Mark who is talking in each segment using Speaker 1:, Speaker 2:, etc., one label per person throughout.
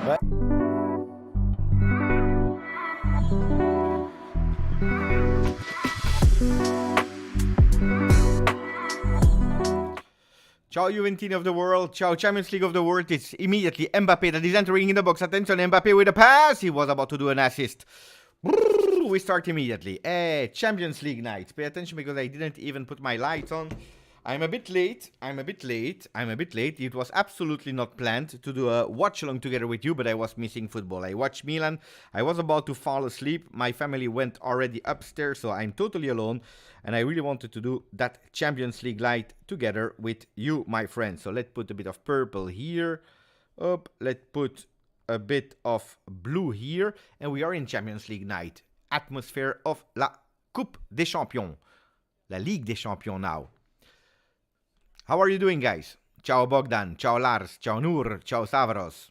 Speaker 1: But Ciao Juventini of the world, ciao Champions League of the world, it's immediately Mbappé that is entering in the box. Attention, Mbappé with a pass, he was about to do an assist. We start immediately. Champions League night. Pay attention because I didn't even put my lights on. I'm a bit late. It was absolutely not planned to do a watch along together with you, but I was missing football. I watched Milan. I was about to fall asleep. My family went already upstairs, so I'm totally alone. And I really wanted to do that Champions League light together with you, my friends. So let's put a bit of purple here. Up. Let's put a bit of blue here. And we are in Champions League night. Atmosphere of la Coupe des Champions. La Ligue des Champions now. How are you doing, guys? Ciao Bogdan, ciao Lars, ciao Nur, ciao Savros.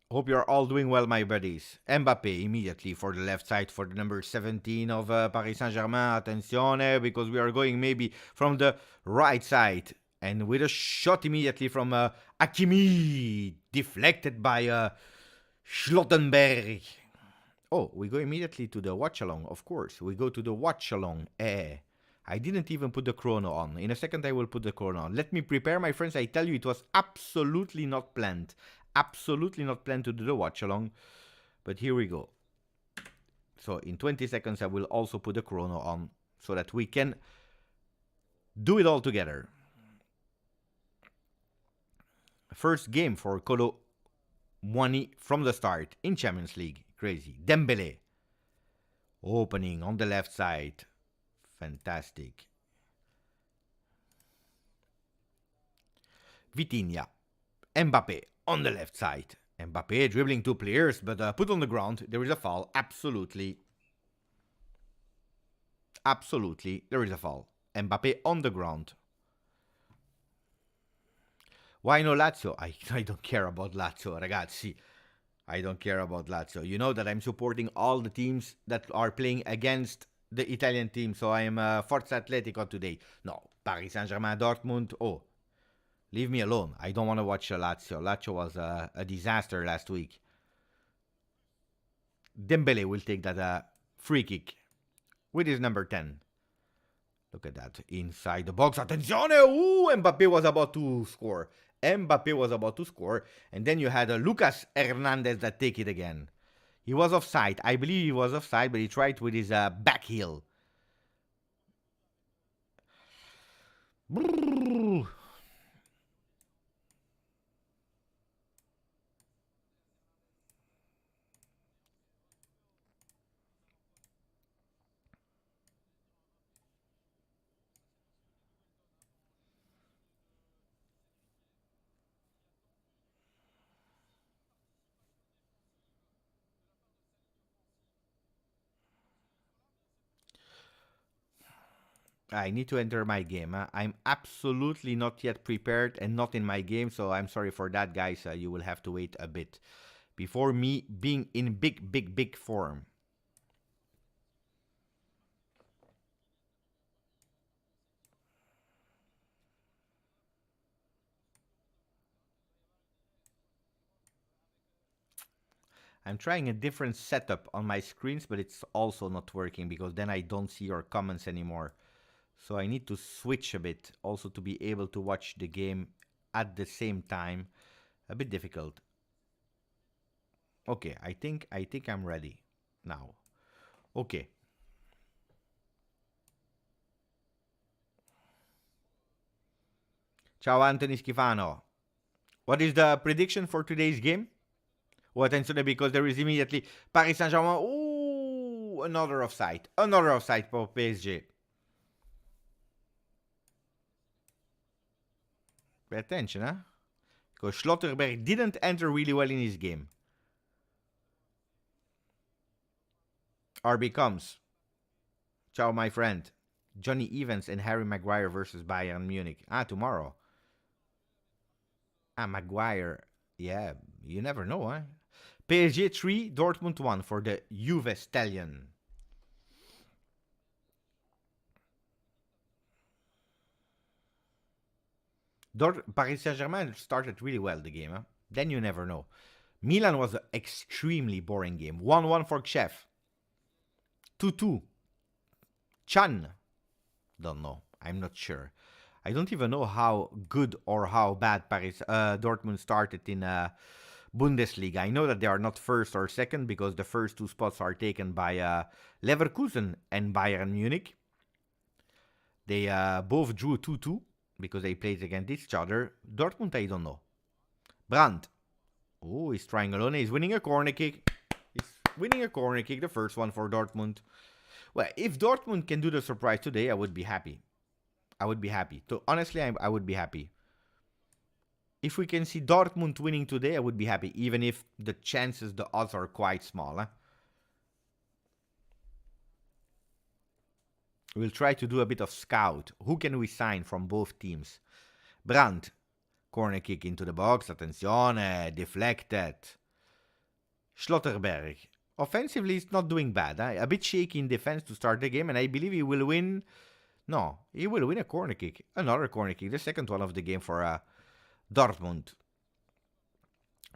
Speaker 1: Hope you're all doing well, my buddies. Mbappé immediately for the left side for the number 17 of Paris Saint-Germain. Attenzione, because we are going maybe from the right side. And with a shot immediately from Hakimi, deflected by Schlottenberg. Oh, we go immediately to the watch-along, of course. We go to the watch-along. I didn't even put the chrono on. In a second, I will put the chrono on. Let me prepare, my friends. I tell you, it was absolutely not planned. Absolutely not planned to do the watch-along. But here we go. So in 20 seconds, I will also put the chrono on so that we can do it all together. First game for Kolo Muani from the start in Champions League. Crazy. Dembele. Opening on the left side. Fantastic. Vitinha. Mbappé on the left side. Mbappé dribbling two players, but put on the ground. There is a foul. Absolutely. Absolutely. There is a foul. Mbappé on the ground. Why no Lazio? I don't care about Lazio, ragazzi. I don't care about Lazio. You know that I'm supporting all the teams that are playing against the Italian team, so I am Forza Atletico today. No, Paris Saint-Germain, Dortmund. Oh, leave me alone. I don't want to watch Lazio. Lazio was a disaster last week. Dembele will take that free kick with his number 10. Look at that. Inside the box. Attenzione! Ooh, Mbappé was about to score. Mbappé was about to score. And then you had Lucas Hernandez that take it again. He was offside. I believe he was offside, but he tried with his back heel. I need to enter my game. I'm absolutely not yet prepared and not in my game, so I'm sorry for that, guys. You will have to wait a bit before me being in big form. I'm trying a different setup on my screens, but it's also not working because then I don't see your comments anymore. So I need to switch a bit also to be able to watch the game at the same time. A bit difficult. Okay, I think I'm ready now. Okay. Ciao Anthony Schifano. What is the prediction for today's game? Oh, attention, because there is immediately Paris Saint-Germain. Ooh, another offside. Another offside for PSG. Pay attention, huh? Because Schlotterberg didn't enter really well in his game. RB comes. Ciao, my friend. Johnny Evans and Harry Maguire versus Bayern Munich. Tomorrow. Maguire. Yeah, you never know, huh? PSG 3, Dortmund 1 for the Juve Stallion. Paris Saint-Germain started really well the game. Huh? Then you never know. Milan was an extremely boring game. 1-1 for Kiev. 2-2. Chan. Don't know. I'm not sure. I don't even know how good or how bad Dortmund started in Bundesliga. I know that they are not first or second because the first two spots are taken by Leverkusen and Bayern Munich. They both drew 2-2 because they played against each other. Dortmund, I don't know. Brandt. Oh, he's trying alone. He's winning a corner kick. He's winning a corner kick, the first one for Dortmund. Well, if Dortmund can do the surprise today, I would be happy. I would be happy. So, honestly, I would be happy. If we can see Dortmund winning today, I would be happy, even if the chances, the odds are quite small. Huh? We'll try to do a bit of scout. Who can we sign from both teams? Brandt. Corner kick into the box. Attenzione. Deflected. Schlotterberg. Offensively, he's not doing bad. Huh? A bit shaky in defense to start the game, and I believe he will win. No, he will win a corner kick. Another corner kick. The second one of the game for Dortmund.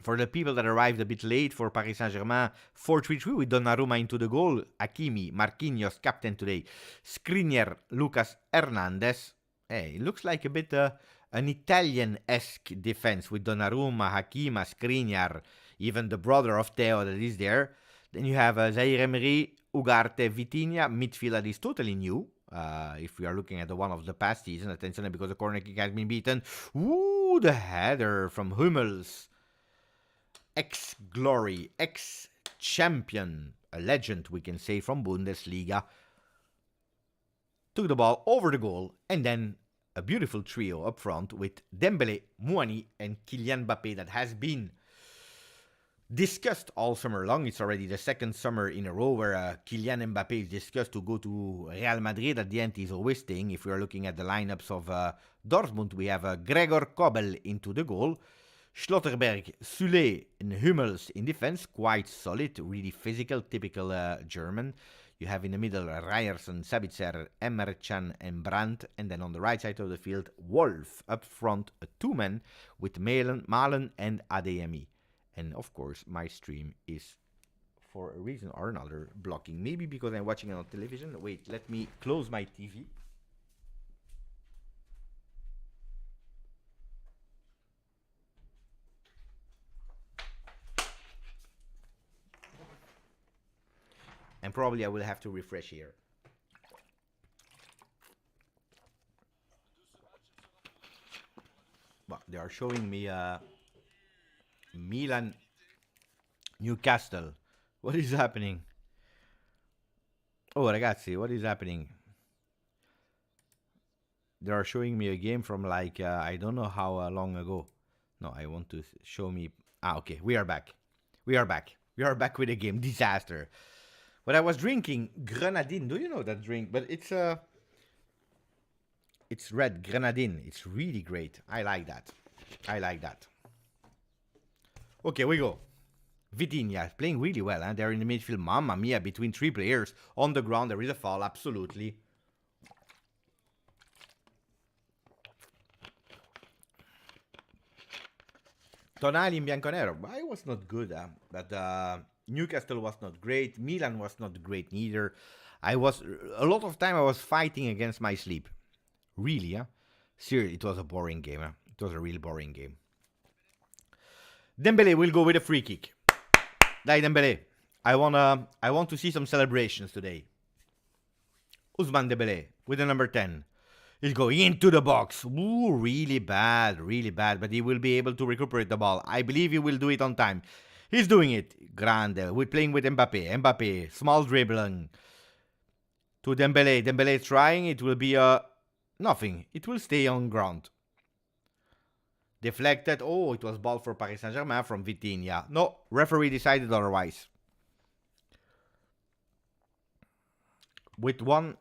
Speaker 1: For the people that arrived a bit late for Paris Saint-Germain, 4-3-3 with Donnarumma into the goal. Hakimi, Marquinhos, captain today. Skriniar, Lucas Hernandez. Hey, it looks like a bit an Italian-esque defense with Donnarumma, Hakimi, Skriniar, even the brother of Theo that is there. Then you have Zaire Emery, Ugarte, Vitinha. Midfield that is totally new. If we are looking at the one of the past season, attention because the corner kick has been beaten. Ooh, the header from Hummels. Ex-glory, ex-champion, a legend we can say from Bundesliga. Took the ball over the goal and then a beautiful trio up front with Dembélé, Muani and Kylian Mbappé that has been discussed all summer long. It's already the second summer in a row where Kylian Mbappé is discussed to go to Real Madrid. At the end, he's always staying. If we are looking at the lineups of Dortmund, we have Gregor Kobel into the goal. Schlotterberg, Süle and Hummels in defense. Quite solid, really physical, typical German. You have in the middle Ryerson, Sabitzer, Emre Can and Brandt. And then on the right side of the field, Wolf. Up front, a two-man with Malen and Adeyemi. And of course, my stream is, for a reason or another, blocking. Maybe because I'm watching it on television. Wait, let me close my TV. And probably I will have to refresh here. Well, they are showing me Milan, Newcastle. What is happening? Oh, ragazzi, what is happening? They are showing me a game from like, I don't know how long ago. No, I want to show me. Okay, we are back. We are back. We are back with a game. Disaster. But I was drinking Grenadine. Do you know that drink? But it's red Grenadine. It's really great. I like that. I like that. Okay, we go. Vitinha playing really well. Huh? They're in the midfield. Mamma mia, between three players. On the ground, there is a foul. Absolutely. Tonali in bianconero. I was not good. But Newcastle was not great. Milan was not great neither. A lot of time I was fighting against my sleep. Really, huh? Seriously, it was a boring game. Huh? It was a real boring game. Dembélé will go with a free kick. Dai Dembélé. I want to see some celebrations today. Ousmane Dembélé with the number 10. He's going into the box. Ooh, really bad, but he will be able to recuperate the ball. I believe he will do it on time. He's doing it. Grande. We're playing with Mbappé. Mbappé, small dribbling. To Dembélé. Dembélé trying. It will be nothing. It will stay on ground. Deflected. Oh, it was ball for Paris Saint-Germain from Vitinha. No, referee decided otherwise. With one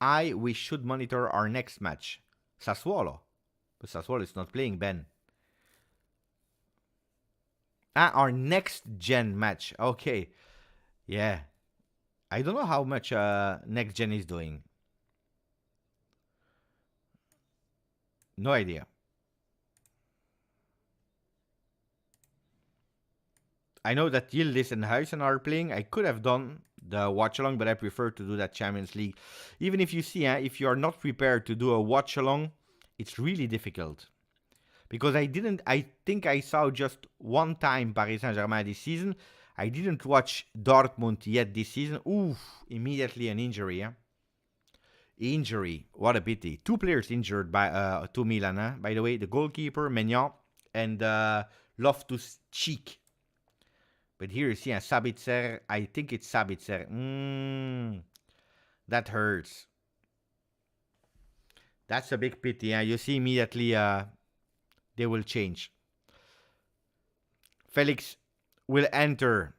Speaker 1: eye, we should monitor our next match. Sassuolo. But Sassuolo is not playing, Ben. Our next gen match. Okay. Yeah. I don't know how much next gen is doing. No idea. I know that Yildiz and Huijsen are playing. I could have done the watch along, but I prefer to do that Champions League. Even if you see, if you are not prepared to do a watch along, it's really difficult. Because I think I saw just one time Paris Saint-Germain this season. I didn't watch Dortmund yet this season. Oof, immediately an injury, yeah? Injury, what a pity. Two players injured by to Milan, by the way. The goalkeeper, Maignan, and Loftus-Cheek. But here you see Sabitzer. I think it's Sabitzer. That hurts. That's a big pity. Yeah? You see immediately they will change. Felix will enter.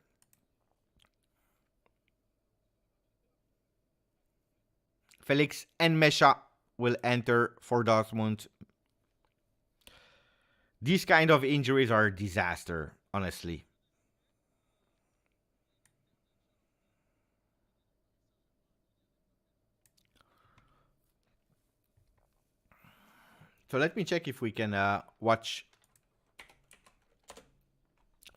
Speaker 1: Felix and Mesha will enter for Dortmund. These kind of injuries are a disaster, honestly. So let me check if we can watch,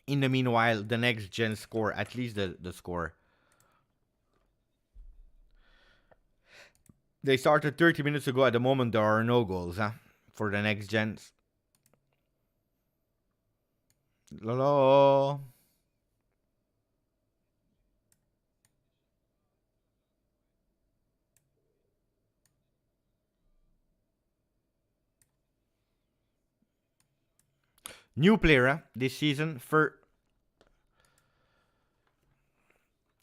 Speaker 1: in the meanwhile, the next gen score, at least the score. They started 30 minutes ago. At the moment, there are no goals for the next gens. Lolo. New player this season.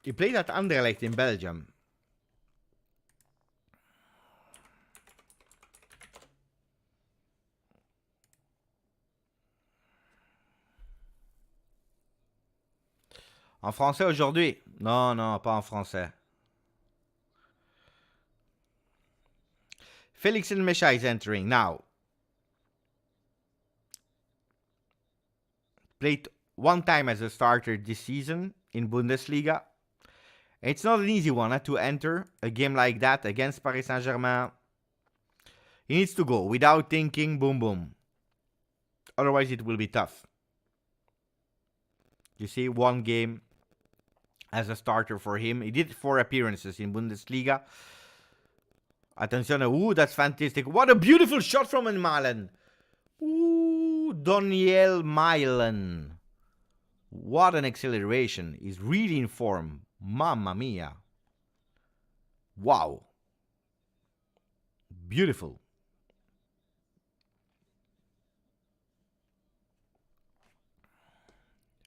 Speaker 1: He played at Anderlecht in Belgium. En français aujourd'hui? Non, non, pas en français. Felix and Mesha is entering now. Played one time as a starter this season in Bundesliga. It's not an easy one to enter a game like that against Paris Saint-Germain. He needs to go without thinking, boom, boom. Otherwise, it will be tough. You see, one game as a starter for him. He did 4 appearances in Bundesliga. Attention, ooh, that's fantastic. What a beautiful shot from Malen. Ooh, Daniel Malen. What an acceleration. He's really in form. Mamma mia. Wow. Beautiful.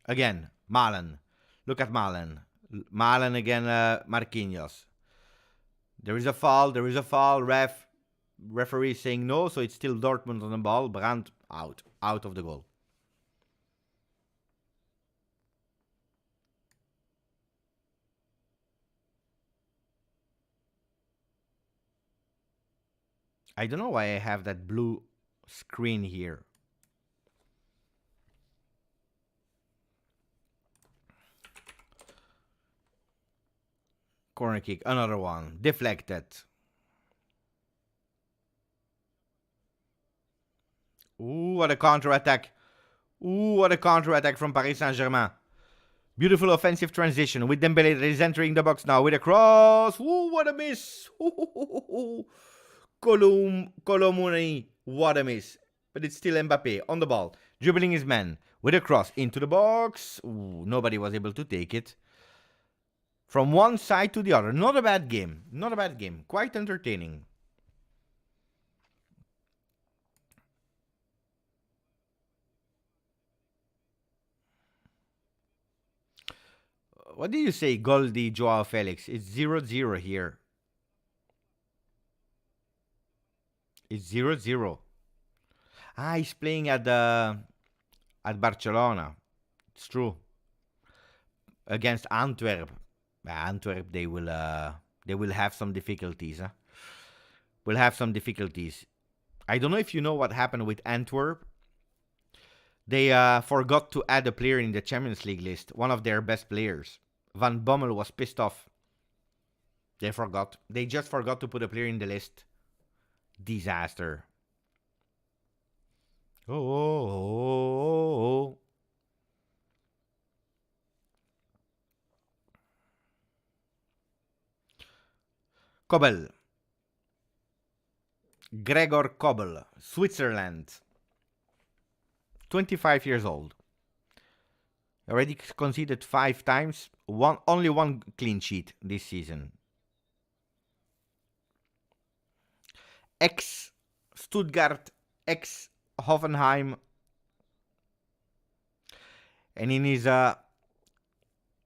Speaker 1: Again, Malen. Look at Malen. Malen again, Marquinhos. There is a foul. There is a foul. Referee saying no, so it's still Dortmund on the ball. Brandt out. Out of the goal. I don't know why I have that blue screen here. Corner kick, another one. Deflected. Ooh, what a counter-attack. Ooh, what a counter-attack from Paris Saint-Germain. Beautiful offensive transition with Dembélé that is entering the box now with a cross. Ooh, what a miss. Colomoni, what a miss. But it's still Mbappé on the ball, dribbling his man with a cross into the box. Ooh, nobody was able to take it. From one side to the other. Not a bad game. Not a bad game. Quite entertaining. What do you say, Goalie, Joao Felix? It's 0-0 here. It's 0-0. He's playing at Barcelona. It's true. Against Antwerp. Antwerp, they will have some difficulties. Will have some difficulties. I don't know if you know what happened with Antwerp. They forgot to add a player in the Champions League list. One of their best players. Van Bommel was pissed off. They forgot. They just forgot to put a player in the list. Disaster. Oh. Kobel. Gregor Kobel, Switzerland. 25 years old. Already conceded 5 times. Only one clean sheet this season. Ex-Stuttgart, ex-Hoffenheim. And in his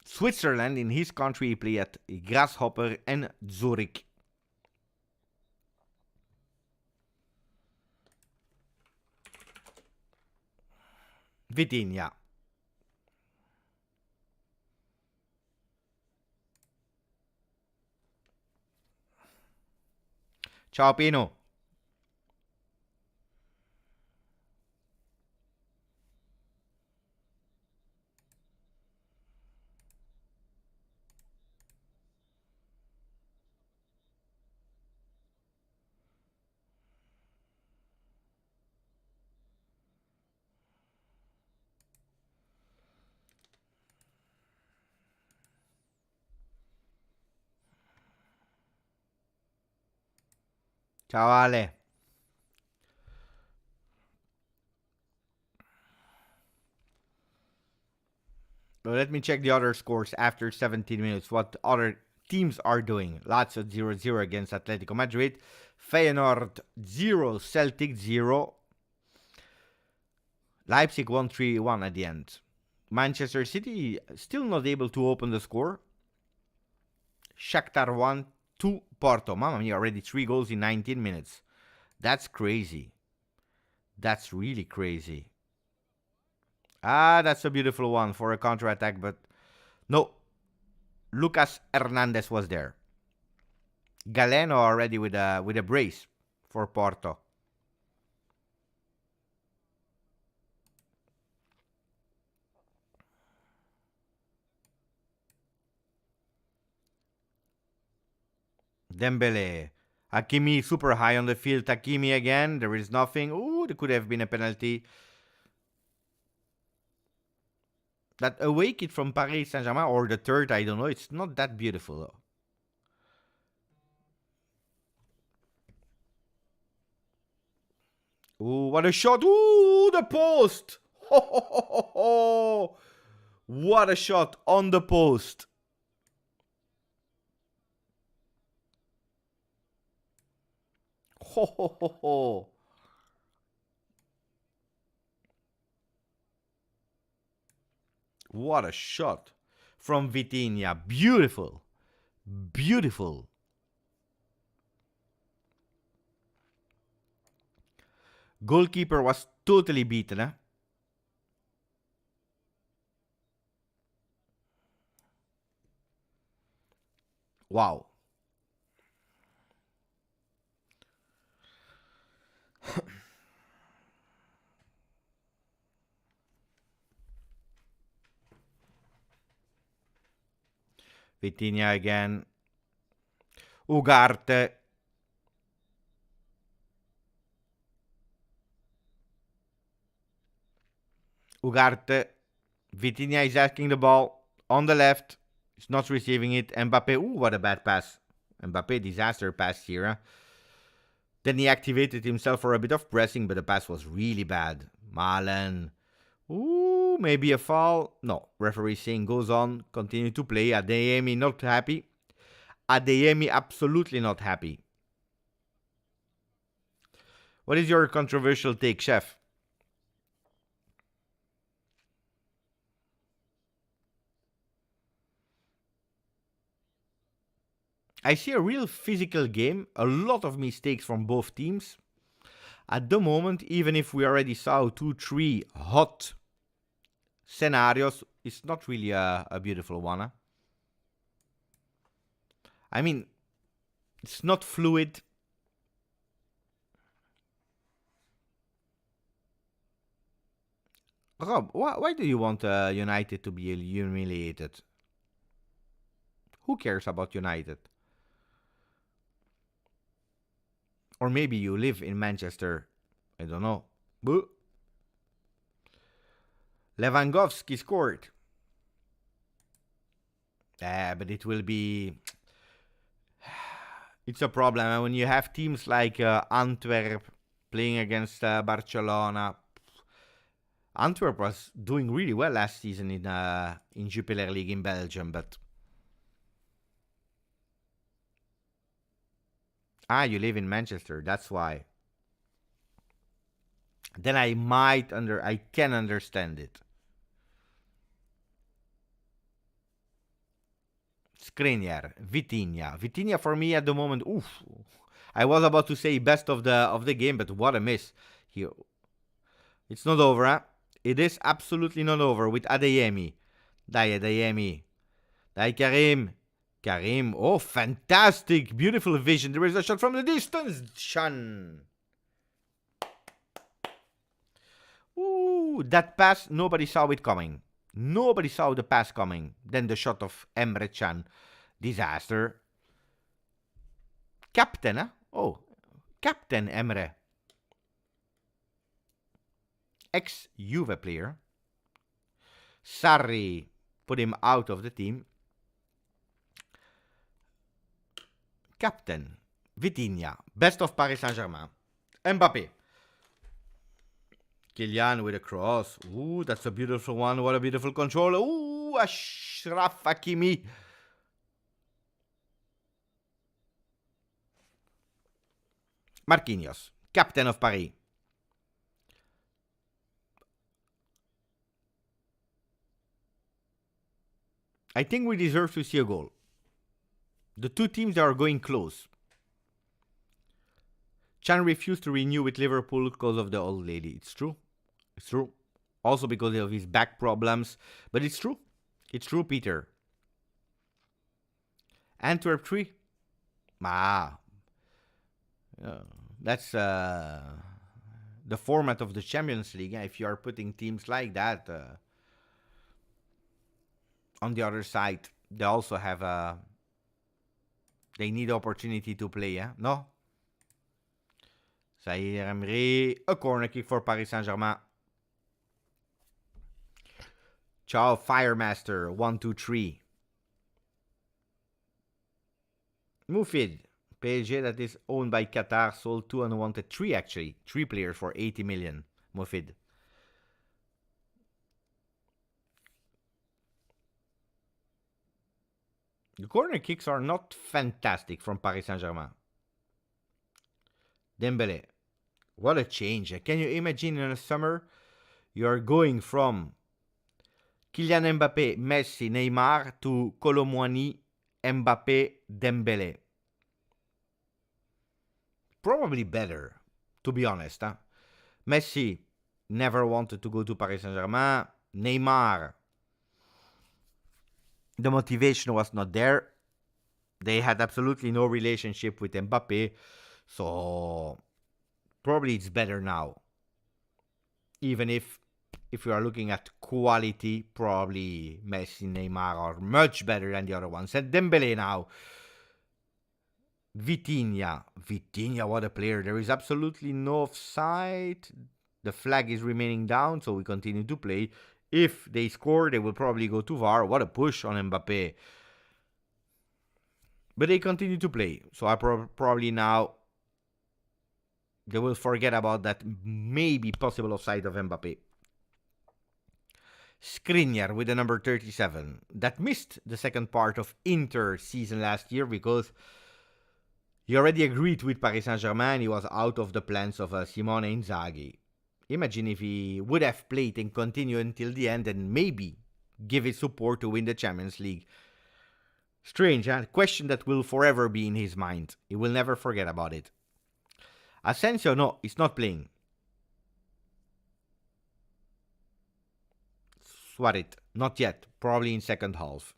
Speaker 1: Switzerland, in his country, he played at Grasshopper and Zurich. Vitinha. Ciao Pino. Ciao Ale. So let me check the other scores after 17 minutes. What other teams are doing. Lazio 0-0 against Atletico Madrid. Feyenoord 0, Celtic 0. Leipzig 1-3-1 at the end. Manchester City still not able to open the score. Shakhtar 1-2 Porto. Mamma mia, already 3 goals in 19 minutes. That's crazy. That's really crazy. Ah, that's a beautiful one for a counter-attack, but no. Lucas Hernandez was there. Galeno already with a brace for Porto. Dembele. Hakimi super high on the field. Hakimi again. There is nothing. Ooh, there could have been a penalty. That away kit from Paris Saint-Germain, or the third, I don't know. It's not that beautiful though. Ooh, what a shot. Ooh, the post. Ho, ho, ho, ho, ho. What a shot on the post. Ho, ho, ho, ho. What a shot from Vitinha. Beautiful. Beautiful. Goalkeeper was totally beaten, eh? Wow. Vitinha again. Ugarte. Ugarte. Vitinha is asking the ball on the left. He's not receiving it. Mbappé. Ooh, what a bad pass. Mbappé disaster pass here. Huh? Then he activated himself for a bit of pressing, but the pass was really bad. Malen. Ooh, maybe a foul. No, referee saying goes on. Continue to play. Adeyemi not happy. Adeyemi absolutely not happy. What is your controversial take, chef? I see a real physical game, a lot of mistakes from both teams. At the moment, even if we already saw 2-3 hot scenarios, it's not really a beautiful one. Huh? I mean, it's not fluid. Rob, why do you want United to be humiliated? Who cares about United? Or maybe you live in Manchester. I don't know. Boo. Lewandowski scored. But it will be... It's a problem when you have teams like Antwerp playing against Barcelona. Antwerp was doing really well last season in Jupiler League in Belgium, but you live in Manchester, that's why. Then I can understand it. Skriniar, Vitinha. Vitinha for me at the moment, oof. I was about to say best of the game, but what a miss. It's not over, huh? It is absolutely not over with Adeyemi. Adeyemi. Karim. Karim. Oh, fantastic. Beautiful vision. There is a shot from the distance. Shan. Ooh, that pass, nobody saw it coming. Nobody saw the pass coming. Then the shot of Emre Can. Disaster. Captain, huh? Oh, Captain Emre. Ex-Juve player. Sarri put him out of the team. Captain Vitinha. Best of Paris Saint-Germain. Mbappé. Kylian with a cross. Ooh, that's a beautiful one. What a beautiful control. Ooh, Ashraf Hakimi. Marquinhos. Captain of Paris. I think we deserve to see a goal. The two teams are going close. Chan refused to renew with Liverpool because of the old lady. It's true. It's true. Also because of his back problems. But it's true. It's true, Peter. Antwerp 3. That's the format of the Champions League. If you are putting teams like that on the other side, they also have they need opportunity to play, yeah? No? Zaire Emery, a corner kick for Paris Saint-Germain. Ciao Firemaster, 1, 2, 3. Midfield, PSG that is owned by Qatar, sold 2 unwanted 3 actually. 3 players for 80 million. Midfield. The corner kicks are not fantastic from Paris Saint-Germain. Dembélé. What a change. Can you imagine in the summer you are going from Kylian Mbappé, Messi, Neymar to Kolo Muani, Mbappé, Dembélé? Probably better, to be honest. Huh? Messi never wanted to go to Paris Saint-Germain. Neymar, the motivation was not there. They had absolutely no relationship with Mbappé. So probably it's better now. Even if we are looking at quality, probably Messi, Neymar are much better than the other ones. And Dembélé now. Vitinha, what a player. There is absolutely no offside. The flag is remaining down, so we continue to play. If they score, they will probably go to VAR. What a push on Mbappé. But they continue to play. So I probably now they will forget about that maybe possible offside of Mbappé. Skriniar with the number 37. That missed the second part of Inter season last year because he already agreed with Paris Saint-Germain. He was out of the plans of Simone Inzaghi. Imagine if he would have played and continued until the end and maybe give his support to win the Champions League. Strange, huh? Question that will forever be in his mind. He will never forget about it. Asensio, no, he's not playing. Suarez, not yet. Probably in second half.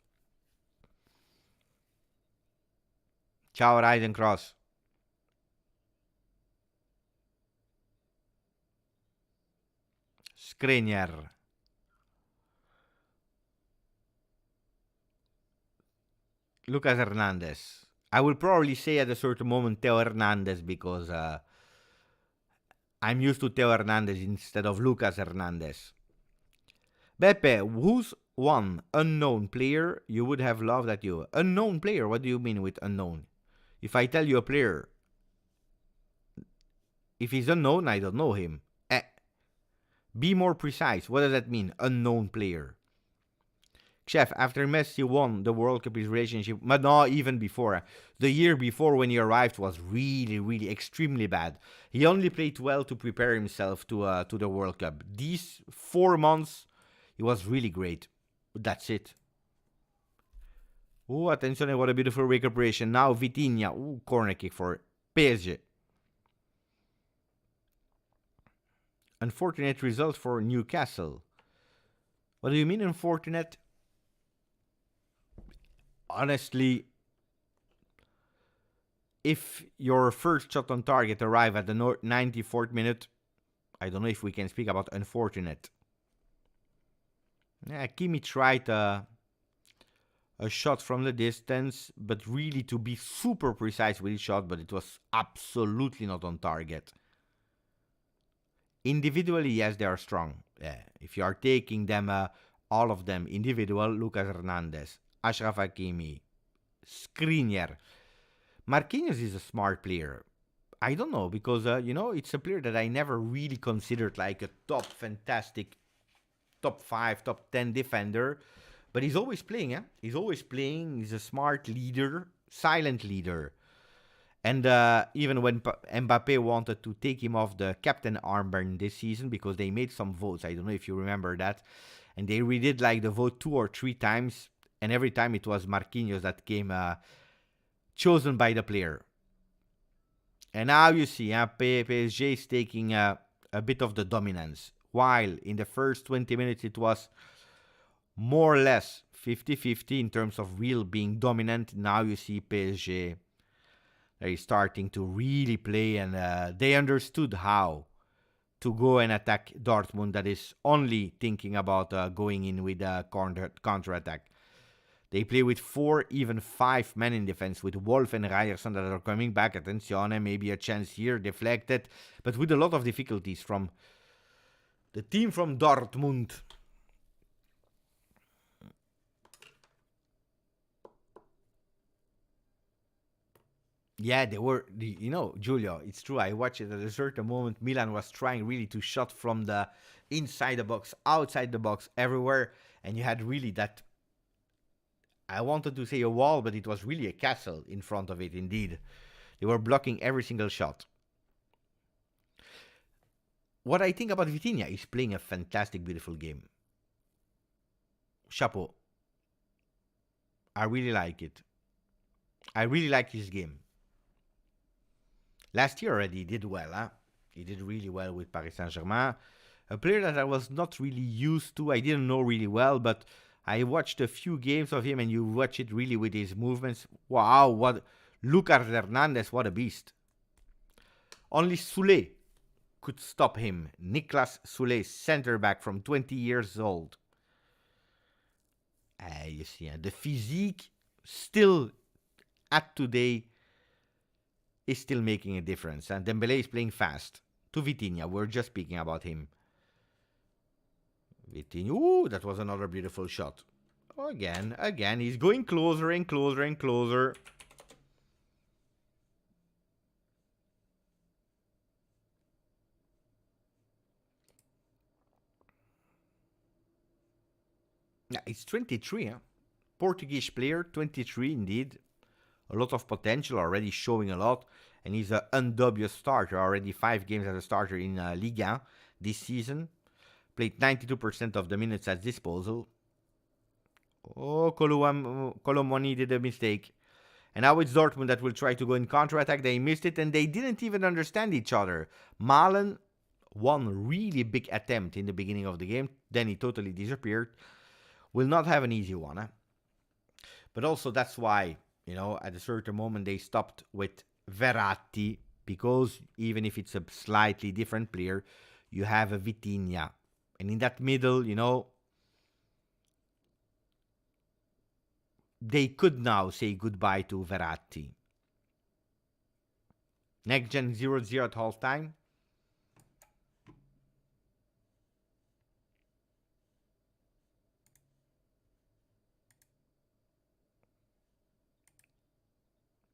Speaker 1: Ciao Ridencross. Skriniar. Lucas Hernandez. I will probably say at a certain moment Theo Hernandez because I'm used to Theo Hernandez instead of Lucas Hernandez. Beppe, who's one unknown player you would have loved at you? Unknown player? What do you mean with unknown? If I tell you a player, if he's unknown, I don't know him. Be more precise. What does that mean? Unknown player. Chef, after Messi won the World Cup, his relationship, but no, even before. The year before when he arrived was really, really extremely bad. He only played well to prepare himself to the World Cup. These 4 months, he was really great. That's it. Oh, attention, what a beautiful recuperation. Now Vitinha. Ooh, corner kick for PSG. Unfortunate result for Newcastle. What do you mean unfortunate? Honestly, if your first shot on target arrived at the 94th minute, I don't know if we can speak about unfortunate. Hakimi tried a shot from the distance, but really to be super precise with his shot, but it was absolutely not on target. Individually, yes, they are strong. If you are taking them, all of them individual, Lucas Hernandez, Achraf Hakimi, Skriniar. Marquinhos is a smart player. I don't know, because, it's a player that I never really considered like a top fantastic, top 5, top 10 defender. But he's always playing, He's always playing. He's a smart leader, silent leader. And even when Mbappé wanted to take him off the captain armband this season, because they made some votes, I don't know if you remember that, and they redid like the vote 2 or 3 times, and every time it was Marquinhos that came chosen by the player. And now you see, PSG is taking a bit of the dominance, while in the first 20 minutes it was more or less 50-50 in terms of real being dominant. Now you see PSG, they're starting to really play, and they understood how to go and attack Dortmund that is only thinking about going in with a counter-attack. They play with 4, even 5 men in defense, with Wolf and Ryerson that are coming back. Attenzione, maybe a chance here, deflected, but with a lot of difficulties from the team from Dortmund. Yeah, they were, Giulio, it's true. I watched it at a certain moment. Milan was trying really to shot from the inside the box, outside the box, everywhere. And you had really that, I wanted to say a wall, but it was really a castle in front of it, indeed. They were blocking every single shot. What I think about Vitinha is playing a fantastic, beautiful game. Chapeau. I really like it. I really like his game. Last year already he did well, He did really well with Paris Saint-Germain. A player that I was not really used to. I didn't know really well, but I watched a few games of him, and you watch it really with his movements. Wow, what Lucas Hernandez, what a beast. Only Soulé could stop him. Niklas Soulé, center back from 20 years old. You see, the physique still at today is still making a difference. And Dembélé is playing fast. To Vitinha, we're just speaking about him. Vitinha, ooh, that was another beautiful shot. Oh, again, he's going closer and closer and closer. Yeah, he's 23, Portuguese player, 23 indeed. A lot of potential, already showing a lot. And he's an undubious starter, already 5 games as a starter in Liga this season. Played 92% of the minutes at disposal. Oh, Colomoni did a mistake. And now it's Dortmund that will try to go in counter-attack. They missed it, and they didn't even understand each other. Malen, one really big attempt in the beginning of the game. Then he totally disappeared. Will not have an easy one, But also that's why, at a certain moment they stopped with Verratti, because even if it's a slightly different player, you have a Vitinha. And in that middle, they could now say goodbye to Verratti. Next gen 0-0 at half time.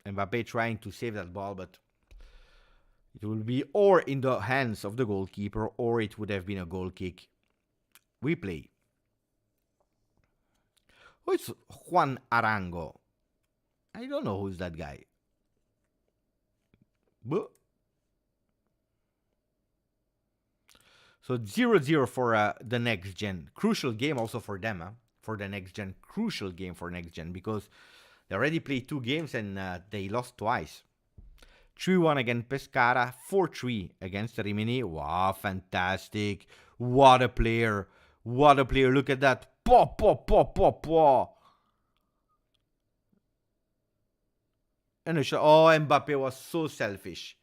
Speaker 1: Mbappé trying to save that ball, but it will be or in the hands of the goalkeeper, or it would have been a goal kick. We play. Who is Juan Arango? I don't know who's that guy. But so 0-0 for the next gen. Crucial game also for them, for the next gen. Crucial game for next gen because they already played 2 games and they lost twice. 3-1 against Pescara, 4-3 against Rimini. Wow, fantastic. What a player. What a player. Look at that. Pop, pop, pop, pop, pop. And Mbappé was so selfish.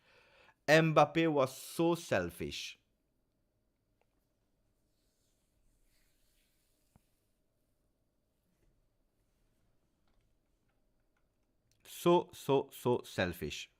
Speaker 1: Mbappé was so selfish. So selfish.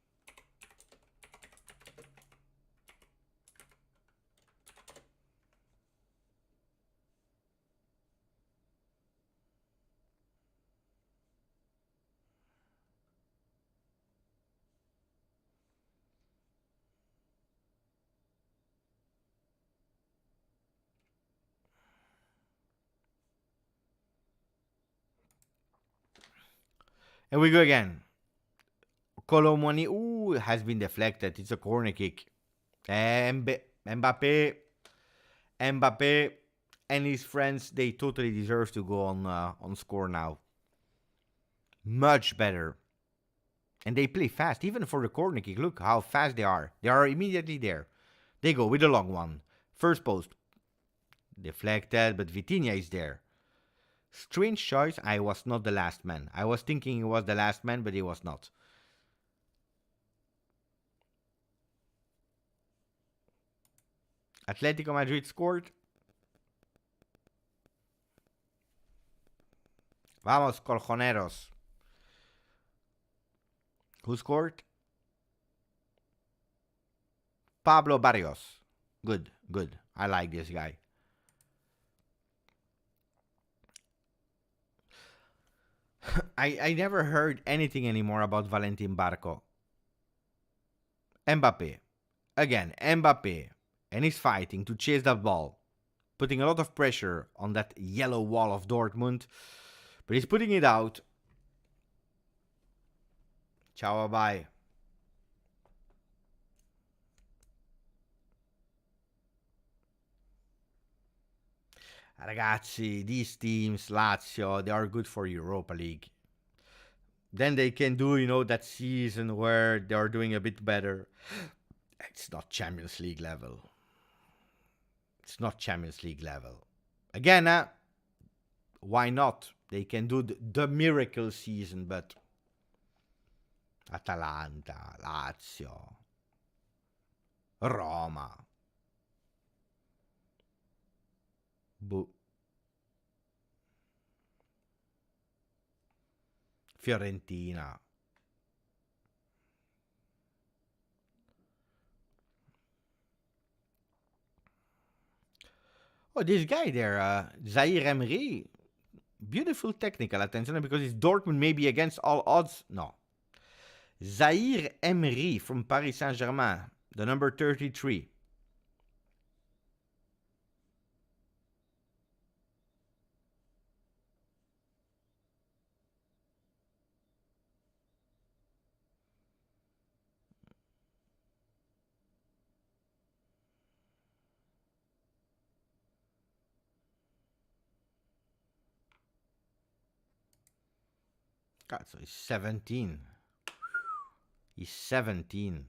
Speaker 1: And we go again. Colomoni, has been deflected. It's a corner kick. Mbappé and his friends, they totally deserve to go on score now. Much better. And they play fast, even for the corner kick. Look how fast they are. They are immediately there. They go with the long one. First post. Deflected, but Vitinha is there. Strange choice. I was not the last man. I was thinking he was the last man, but he was not. Atletico Madrid scored. Vamos, colchoneros. Who scored? Pablo Barrios. Good, good. I like this guy. I never heard anything anymore about Valentin Barco. Mbappé. Again, Mbappé. And he's fighting to chase that ball. Putting a lot of pressure on that yellow wall of Dortmund. But he's putting it out. Ciao, bye. Ragazzi, these teams, Lazio, they are good for Europa League. Then they can do, that season where they are doing a bit better. It's not Champions League level. It's not Champions League level. Again, why not? They can do the miracle season, but Atalanta, Lazio, Roma. Fiorentina. Oh, this guy there, Zaire Emery. Beautiful technical attention because it's Dortmund maybe against all odds. No. Zaire Emery from Paris Saint-Germain, the number 33. God, so he's 17. He's 17.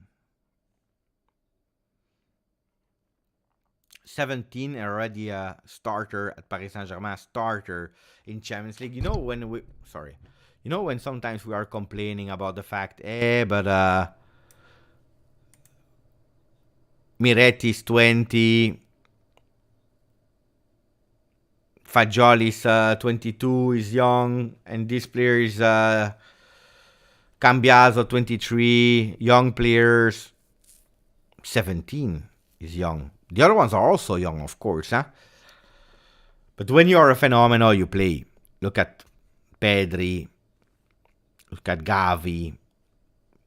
Speaker 1: 17 already a starter at Paris Saint-Germain, starter in Champions League. When sometimes we are complaining about the fact, but Miretti's 20, Fagioli's 22, is young, and this player is Cambiaso 23, young players. 17 is young. The other ones are also young, of course, huh? But when you are a phenomenal, you play. Look at Pedri. Look at Gavi.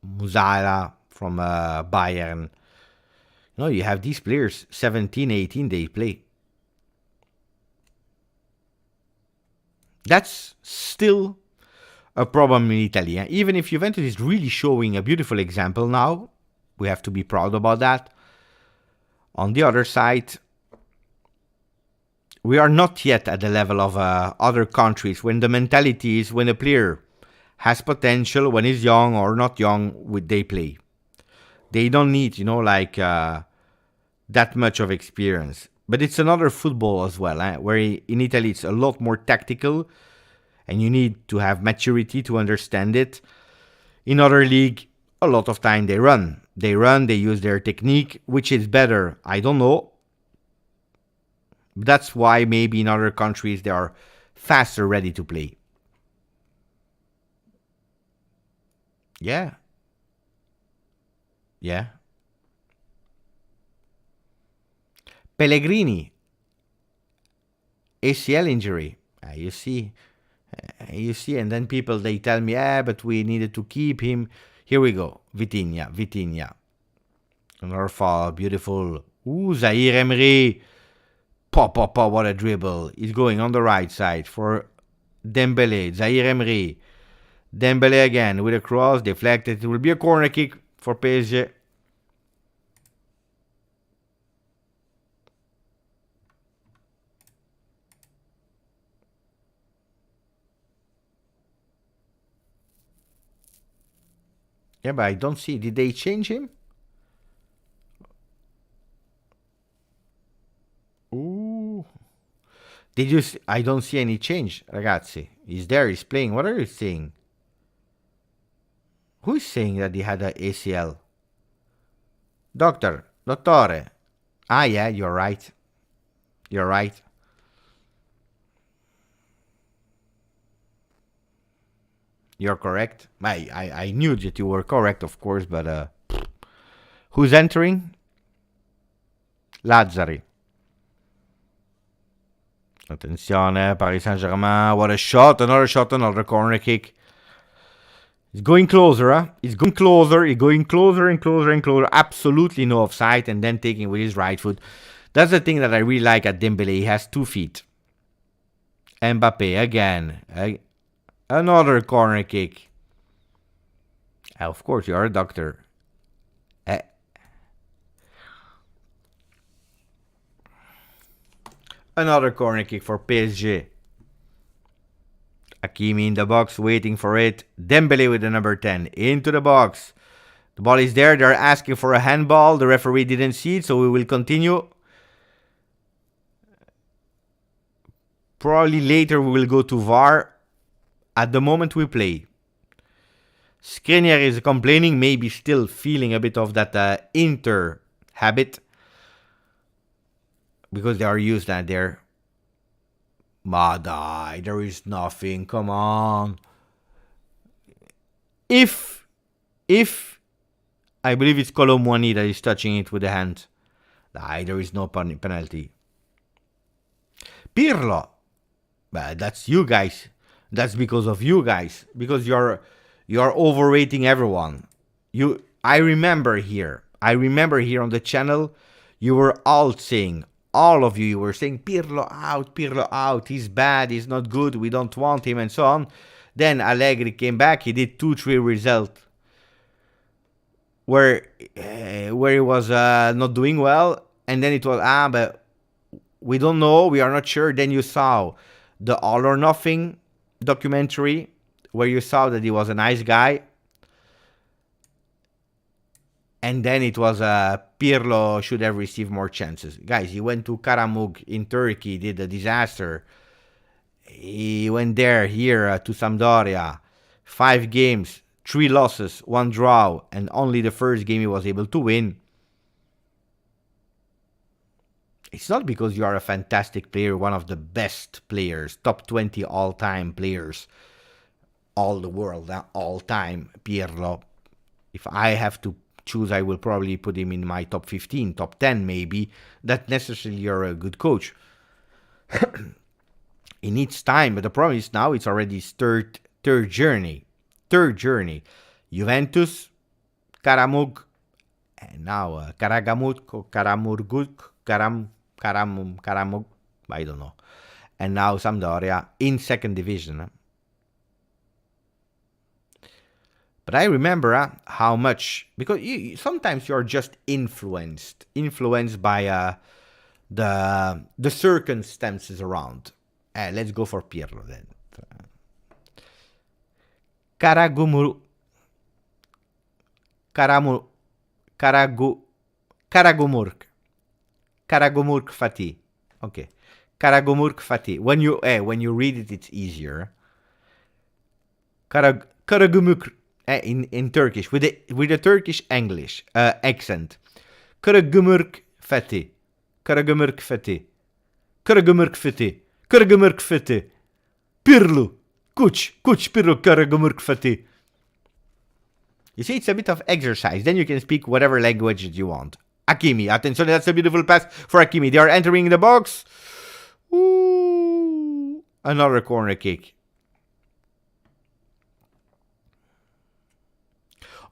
Speaker 1: Musiala from Bayern. You have these players, 17, 18, they play. That's still a problem in Italy. Even if Juventus is really showing a beautiful example now, we have to be proud about that. On the other side, we are not yet at the level of other countries when the mentality is when a player has potential, when he's young or not young, they play. They don't need, that much of experience. But it's another football as well, where in Italy it's a lot more tactical and you need to have maturity to understand it. In other league, a lot of time they run. They use their technique, which is better, I don't know. That's why maybe in other countries they are faster ready to play. Yeah. Pellegrini, ACL injury. You see, and then people, they tell me, but we needed to keep him. Here we go, Vitinha. Another foul, beautiful. Zaire Emery. What a dribble. He's going on the right side for Dembele. Zaire Emery. Dembele again with a cross, deflected. It will be a corner kick for PSG. Yeah, but I don't see. Did they change him? Ooh. Did you see? I don't see any change, ragazzi. He's there, he's playing. What are you saying? Who is saying that he had an ACL? Dottore. Ah, yeah, you're right. You're right. You're correct. I knew that you were correct, of course, but who's entering? Lazzari. Attenzione, Paris Saint-Germain. What a shot. Another corner kick. He's going closer, huh? He's going closer and closer. Absolutely no offside, and then taking with his right foot. That's the thing that I really like at Dembele. He has 2 feet. Mbappé again. Another corner kick. Of course, you are a doctor. Another corner kick for PSG. Hakimi in the box, waiting for it. Dembele with the number 10 into the box. The ball is there. They're asking for a handball. The referee didn't see it, so we will continue. Probably later we will go to VAR. At the moment we play. Skriniar is complaining, maybe still feeling a bit of that Inter habit. Because they are used that there. Madai, there is nothing. Come on. If I believe it's Colomwani that is touching it with the hand. There is no penalty. Pirlo. But that's you guys. That's because of you guys. Because you're overrating everyone. I remember here on the channel, you were all saying, all of you were saying, Pirlo out, he's bad, he's not good, we don't want him, and so on. Then Allegri came back, he did 2-3 results where he was not doing well, and then it was, but we don't know, we are not sure. Then you saw the All or Nothing documentary where you saw that he was a nice guy. And then it was Pirlo should have received more chances. Guys, he went to Karamug in Turkey, did a disaster. He went here to Sampdoria. 5 games, 3 losses, 1 draw, and only the first game he was able to win. It's not because you are a fantastic player, one of the best players, top 20 all-time players, all the world, all-time, Pirlo. If I have to choose, I will probably put him in my top 15, top 10 maybe. Not necessarily you're a good coach. He needs time, but the problem is now it's already his third journey. Juventus, Karamug, and now Karagamut, Karamurguk, Karamug, I don't know. And now Sampdoria in second division. But I remember how much, because sometimes you're just influenced by the circumstances around. Let's go for Pirlo then. Karagumurk Fatih. Okay. Karagumurk Fatih. When you read it, it's easier. Karagumurk in Turkish with a Turkish English accent. Karagumurk Fatih. Karagumurk Fatih. Karagumurk Fatih. Karagumurk Fatih. Pirlo. Kuch Pirlo Karagumurk Fatih. You see, it's a bit of exercise. Then you can speak whatever language you want. Hakimi. Attention, that's a beautiful pass for Hakimi. They are entering the box. Ooh, another corner kick.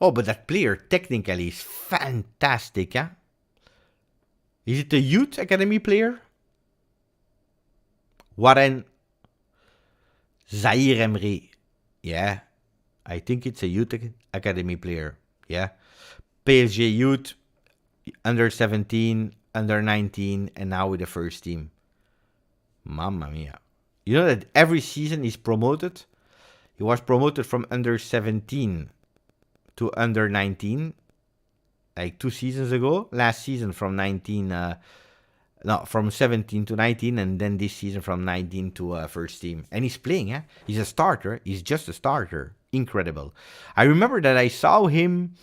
Speaker 1: Oh, but that player technically is fantastic, huh? Is it a youth academy player? Warren Zaire Emery. Yeah, I think it's a youth academy player. Yeah. PSG youth, under 17, under 19, and now with the first team. Mamma mia. You know that every season he's promoted? He was promoted from under 17 to under 19, like 2 seasons ago. Last season from 17 to 19, and then this season from 19 to first team. And he's playing, huh? He's a starter. He's just a starter. Incredible. I remember that I saw him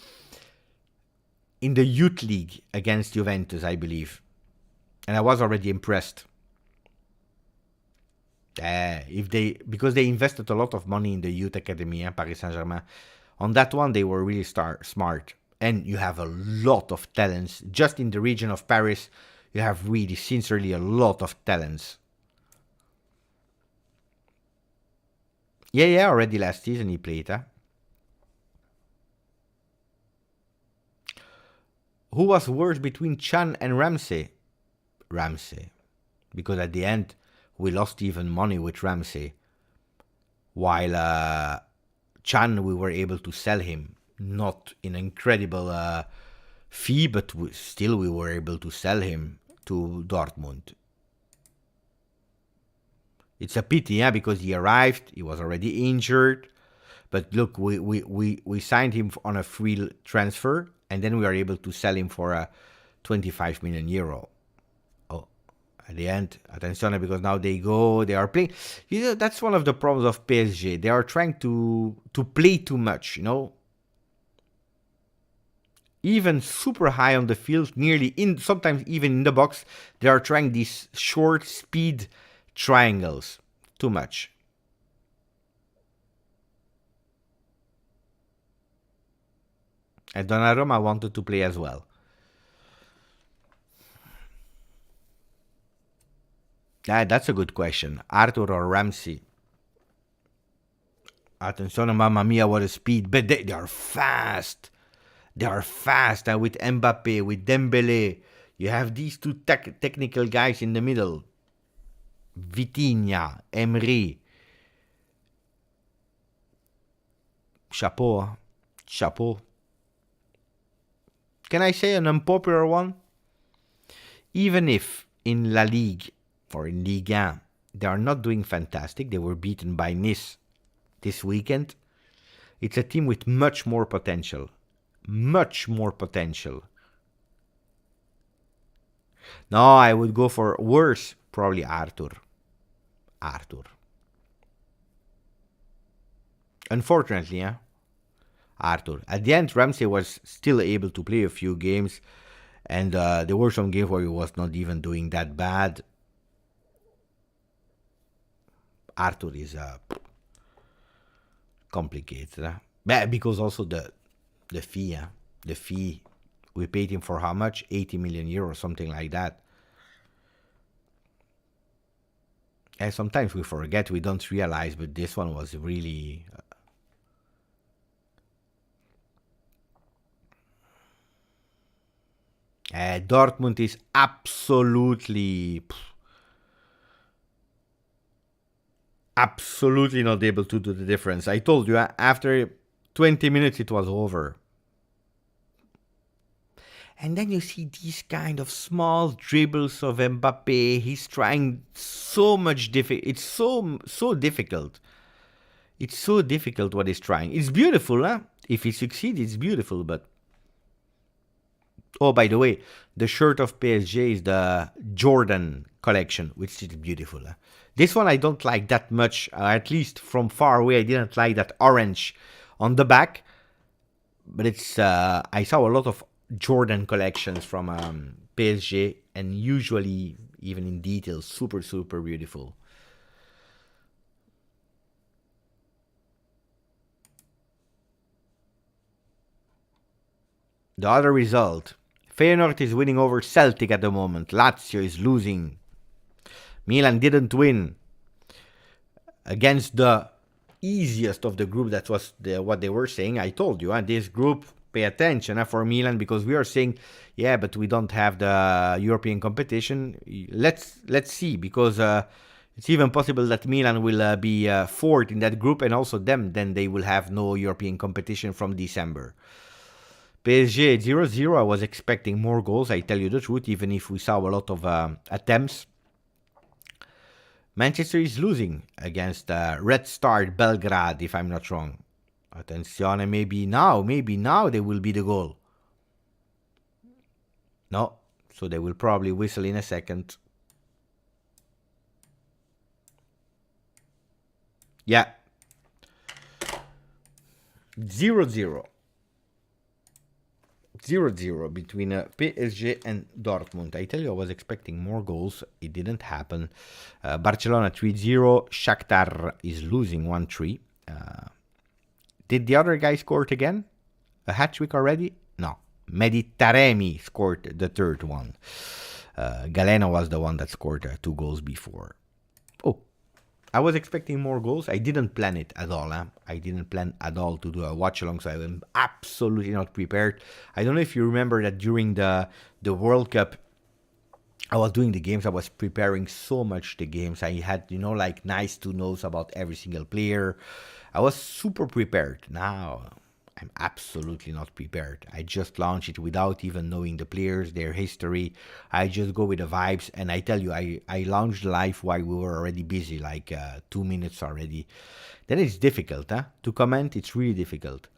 Speaker 1: in the youth league against Juventus, I believe. And I was already impressed. Because they invested a lot of money in the youth academy, Paris Saint-Germain. On that one, they were really smart. And you have a lot of talents. Just in the region of Paris, you have really, sincerely, a lot of talents. Yeah, already last season he played, huh? Who was worse between Chan and Ramsey? Ramsey. Because at the end, we lost even money with Ramsey. While Chan, we were able to sell him. Not in incredible fee, but still we were able to sell him to Dortmund. It's a pity, yeah, because he arrived, he was already injured. But look, we signed him on a free transfer, and then we are able to sell him for 25 million euro. Oh, at the end, attention, because now they are playing. You know, that's one of the problems of PSG. They are trying to play too much, you know. Even super high on the field, sometimes even in the box, they are trying these short speed triangles. Too much. And Donnarumma wanted to play as well. That's a good question. Arthur or Ramsey? Attenzione, mamma mia, what a speed. But they are fast. They are fast. And with Mbappé, with Dembélé, you have these two technical guys in the middle. Vitinha, Emery. Chapeau. Chapeau. Can I say an unpopular one? Even if in La Ligue or in Ligue 1 they are not doing fantastic, they were beaten by Nice this weekend, it's a team with much more potential. Much more potential. No, I would go for worse, probably Arthur. Unfortunately, yeah. Arthur. At the end, Ramsey was still able to play a few games, and there were some games where he was not even doing that bad. Arthur is complicated, because also the fee, the fee. We paid him for how much? 80 million euros, something like that. And sometimes we forget, we don't realize, but this one was really... Dortmund is absolutely not able to do the difference. I told you, after 20 minutes it was over. And then you see these kind of small dribbles of Mbappé. He's trying so much it's so difficult. It's so difficult what he's trying. It's beautiful, huh? If he succeeds, it's beautiful, but... Oh, by the way, the shirt of PSG is the Jordan collection, which is beautiful. Huh? This one I don't like that much, at least from far away. I didn't like that orange on the back. But it's I saw a lot of Jordan collections from PSG, and usually, even in detail, super, super beautiful. The other result, Feyenoord is winning over Celtic at the moment. Lazio is losing. Milan didn't win against the easiest of the group. That was what they were saying. I told you, this group, pay attention for Milan, because we are saying, yeah, but we don't have the European competition. Let's see, because it's even possible that Milan will be fourth in that group, and also then they will have no European competition from December. PSG 0-0, I was expecting more goals, I tell you the truth, even if we saw a lot of attempts. Manchester is losing against Red Star Belgrade, if I'm not wrong. Attenzione, maybe now they will be the goal. No, so they will probably whistle in a second. Yeah. 0-0. 0-0 between PSG and Dortmund. I tell you, I was expecting more goals. It didn't happen. Barcelona 3-0. Shakhtar is losing 1-3. Did the other guy score it again? A hat-trick already? No. Mehdi Taremi scored the third one. Galeno was the one that scored 2 goals before. Oh, I was expecting more goals. I didn't plan it at all. I didn't plan at all to do a watch-along, so I am absolutely not prepared. I don't know if you remember that during the World Cup, I was doing the games. I was preparing so much the games. I had, like nice to knows about every single player. I was super prepared. Now, I'm absolutely not prepared. I just launch it without even knowing the players, their history. I just go with the vibes, and I tell you, I launched live while we were already busy, like 2 minutes already. Then it's difficult, to comment. It's really difficult.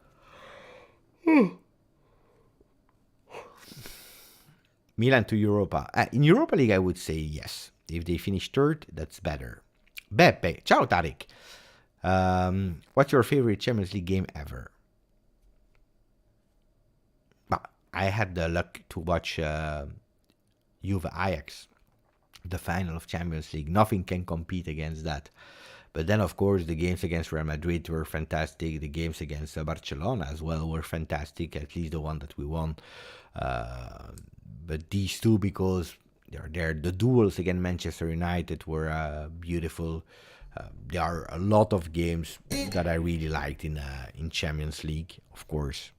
Speaker 1: Milan to Europa. In Europa League, I would say yes. If they finish third, that's better. Beppe. Ciao, Tariq. What's your favorite Champions League game ever? I had the luck to watch Juve Ajax, the final of Champions League. Nothing can compete against that. But then, of course, the games against Real Madrid were fantastic. The games against Barcelona as well were fantastic, at least the one that we won. But these two, because the duels against Manchester United were beautiful. There are a lot of games that I really liked in Champions League, of course.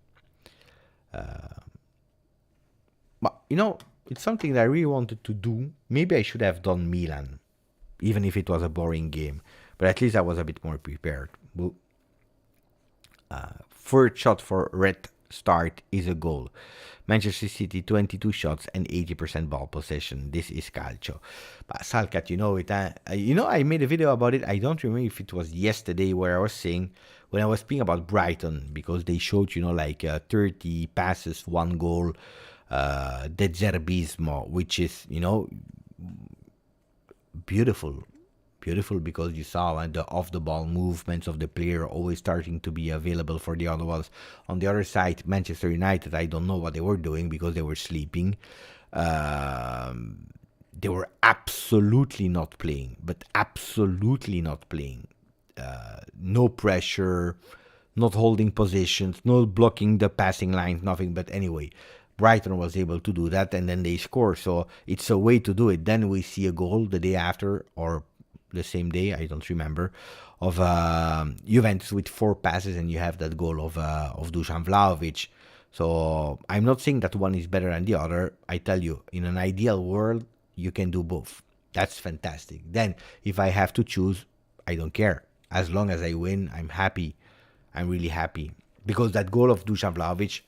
Speaker 1: But, it's something that I really wanted to do. Maybe I should have done Milan, even if it was a boring game. But at least I was a bit more prepared. First shot for Red Start is a goal. Manchester City, 22 shots and 80% ball possession. This is calcio. But Salcat, you know it. I made a video about it. I don't remember if it was yesterday where I was saying, when I was speaking about Brighton, because they showed, 30 passes, 1 goal, De Zerbismo, which is, beautiful. Beautiful, because you saw the off-the-ball movements of the player always starting to be available for the other ones. On the other side, Manchester United, I don't know what they were doing because they were sleeping. They were absolutely not playing, but absolutely not playing. No pressure, not holding positions, not blocking the passing lines, nothing. But anyway, Brighton was able to do that, and then they score. So it's a way to do it. Then we see a goal the day after, or the same day, I don't remember, of Juventus with 4 passes, and you have that goal of Dusan Vlahovic. So I'm not saying that one is better than the other. I tell you, in an ideal world, you can do both. That's fantastic. Then, if I have to choose, I don't care. As long as I win, I'm happy. I'm really happy. Because that goal of Dusan Vlahovic,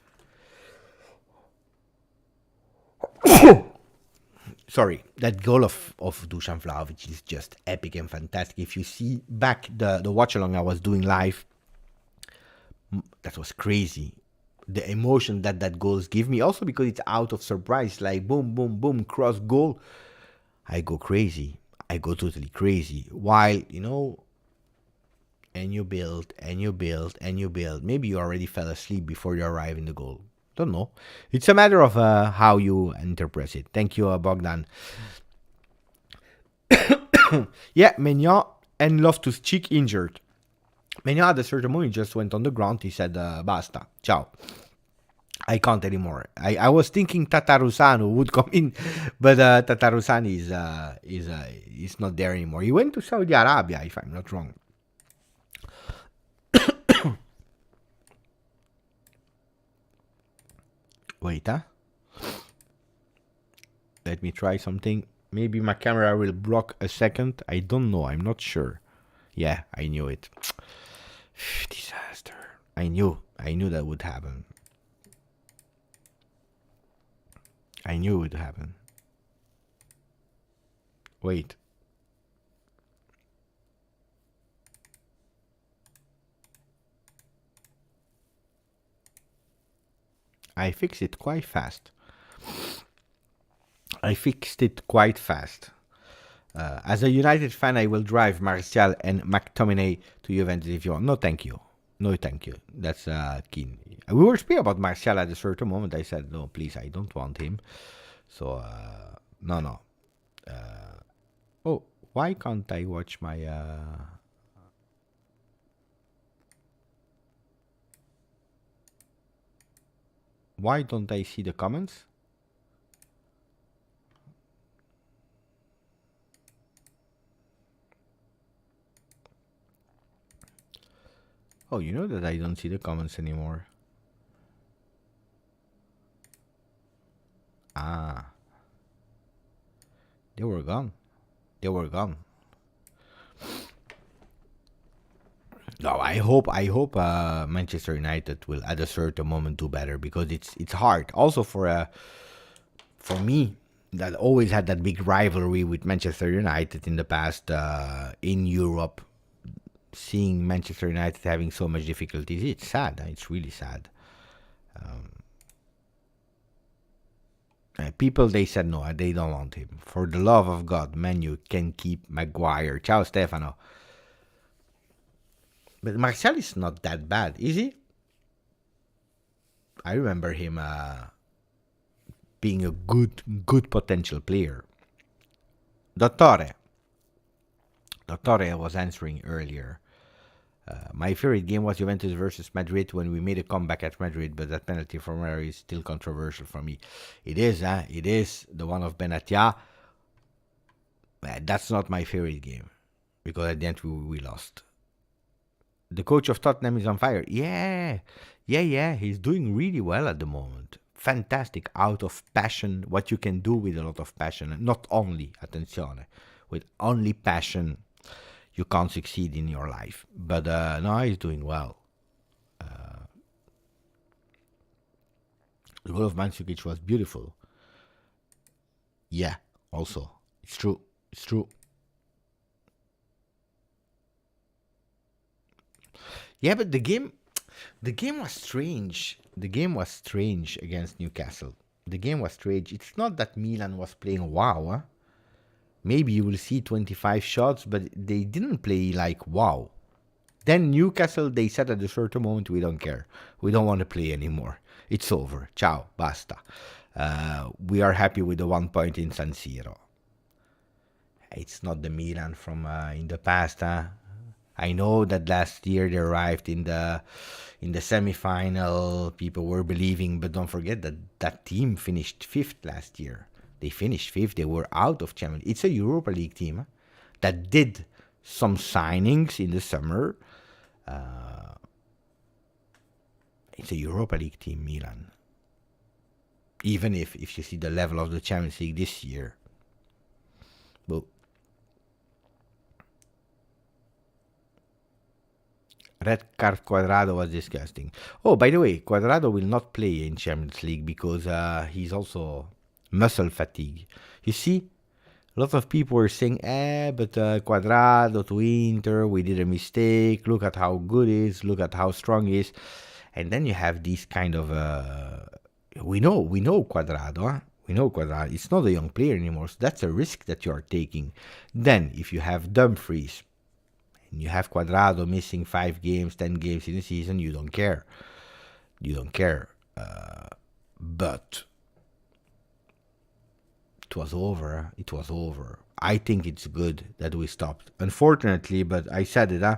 Speaker 1: that goal of Dusan Vlahovic is just epic and fantastic. If you see back the watch along I was doing live, that was crazy. The emotion that goals give me, also because it's out of surprise, like boom, boom, boom, cross goal. I go crazy. I go totally crazy. While, and you build, and you build, and you build. Maybe you already fell asleep before you arrive in the goal. Don't know. It's a matter of how you interpret it. Thank you, Bogdan. Yeah, Mignon and Loftus-Cheek injured. Mignon at a certain moment just went on the ground. He said, basta, ciao. I can't anymore. I was thinking Tatarusanu would come in, but Tatarusanu is not there anymore. He went to Saudi Arabia, if I'm not wrong. Wait, let me try something. Maybe my camera will block a second. I don't know. I'm not sure. Yeah, I knew it. Disaster. I knew that would happen. I knew it would happen. Wait. I fixed it quite fast. As a United fan, I will drive Martial and McTominay to Juventus if you want. No, thank you. No, thank you. That's keen. We were speaking about Martial at a certain moment. I said, no, please, I don't want him. So, no. Oh, why can't I watch my... Why don't I see the comments? Oh, you know that I don't see the comments anymore. They were gone. No, I hope Manchester United will at a certain moment do better, because it's hard. Also for me, that always had that big rivalry with Manchester United in the past in Europe. Seeing Manchester United having so much difficulties, it's sad. It's really sad. People, they said no, they don't want him. For the love of God, man, you can keep Maguire. Ciao, Stefano. But Martial is not that bad, is he? I remember him being a good potential player. Dottore was answering earlier. My favorite game was Juventus versus Madrid when we made a comeback at Madrid, but that penalty from Rivalry is still controversial for me. It is, It is the one of Benatia. That's not my favorite game, because at the end we lost. The coach of Tottenham is on fire. Yeah. He's doing really well at the moment. Fantastic, out of passion. What you can do with a lot of passion, not only, attenzione, with only passion, you can't succeed in your life. But no, he's doing well. The goal of Mandzukic was beautiful. Yeah, also, it's true. Yeah, but the game was strange. The game was strange against Newcastle. The game was strange. It's not that Milan was playing wow. Maybe you will see 25 shots, but they didn't play like wow. Then Newcastle, they said at a certain moment, we don't care. We don't want to play anymore. It's over. Ciao, basta. We are happy with the 1 point in San Siro. It's not the Milan from in the past. I know that last year they arrived in the semi-final. People were believing, but don't forget that team finished 5th last year. They finished 5th. They were out of Champions. It's a Europa League team that did some signings in the summer. it's a Europa League team, Milan. Even if you see the level of the Champions League this year. Well, red card Quadrado was disgusting. Oh, by the way, Quadrado will not play in Champions League because he's also muscle fatigue. You see, a lot of people were saying, but Quadrado to Inter, we did a mistake. Look at how good he is. Look at how strong he is. And then you have these kind of... we know Quadrado, huh? We know Quadrado. It's not a young player anymore, so that's a risk that you are taking. Then, if you have Dumfries, and you have Quadrado missing 5 games, 10 games in the season, you don't care. You don't care. But it was over. It was over. I think it's good that we stopped. Unfortunately, but I said it, huh?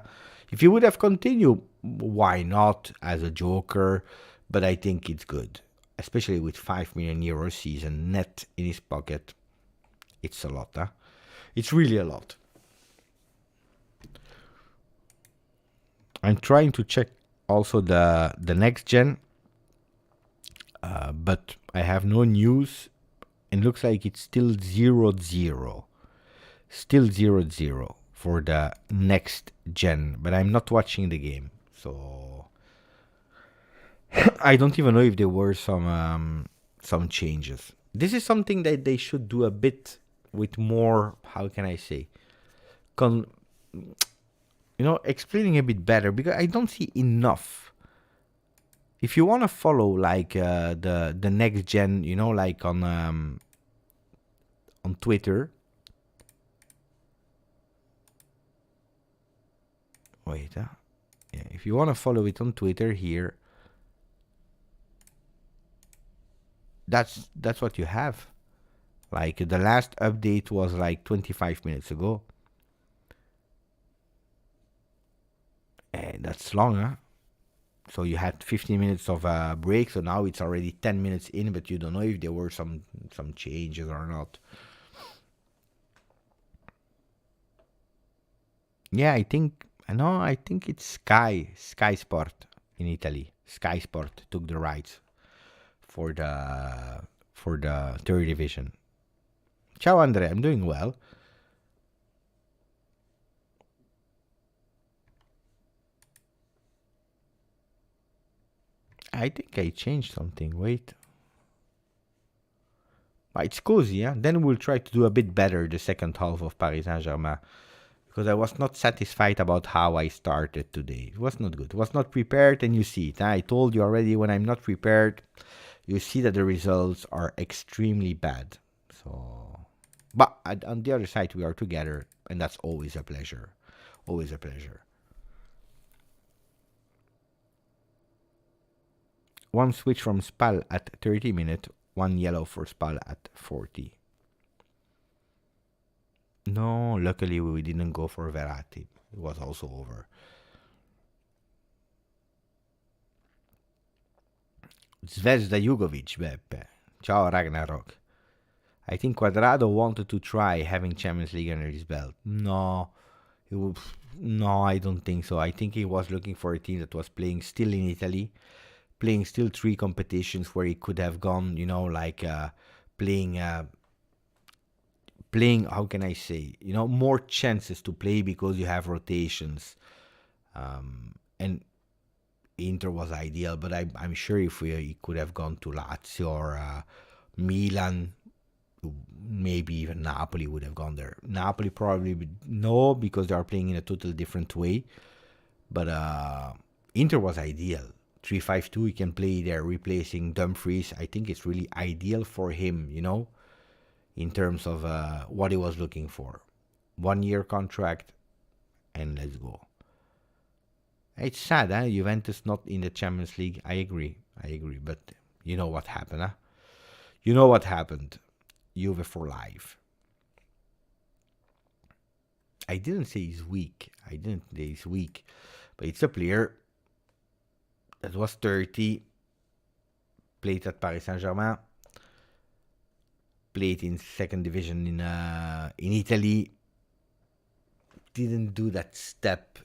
Speaker 1: If you would have continued, why not as a joker? But I think it's good. Especially with 5 million euro season net in his pocket. It's a lot, huh? It's really a lot. I'm trying to check also the next gen. But I have no news. And looks like it's still 0-0. Still 0-0 for the next gen. But I'm not watching the game. So I don't even know if there were some changes. This is something that they should do a bit with more, how can I say, explaining a bit better, because I don't see enough. If you want to follow like the next gen, like on Twitter. Wait, yeah, if you want to follow it on Twitter here, that's what you have. Like the last update was like 25 minutes ago. And that's long, huh? So you had 15 minutes of a break, so now it's already 10 minutes in, but you don't know if there were some changes or not. Yeah, I think it's Sky Sport in Italy. Sky Sport took the rights for the third division. Ciao Andre, I'm doing well. I think I changed something. Wait. It's cozy, yeah? Then we'll try to do a bit better the second half of Paris Saint-Germain. Because I was not satisfied about how I started today. It was not good. It was not prepared, and you see it. I told you already, when I'm not prepared, you see that the results are extremely bad. So, but on the other side, we are together, and that's always a pleasure. Always a pleasure. One switch from Spal at 30 minutes, one yellow for Spal at 40. No, luckily we didn't go for Verratti. It was also over. Zvezda Jugovic, Beppe. Ciao Ragnarok. I think Quadrado wanted to try having Champions League under his belt. No, I don't think so. I think he was looking for a team that was playing still in Italy, playing still 3 competitions where he could have gone, playing, how can I say, more chances to play because you have rotations. And Inter was ideal, but I'm sure if he could have gone to Lazio or Milan, maybe even Napoli would have gone there. Napoli probably no, because they are playing in a totally different way. But Inter was ideal. 3-5-2, he can play there, replacing Dumfries. I think it's really ideal for him, in terms of what he was looking for. 1-year contract, and let's go. It's sad, huh? Juventus not in the Champions League. I agree. But you know what happened, huh? You know what happened. Juve for life. I didn't say he's weak. But it's a player that was 30, played at Paris Saint-Germain, played in second division in Italy, didn't do that step,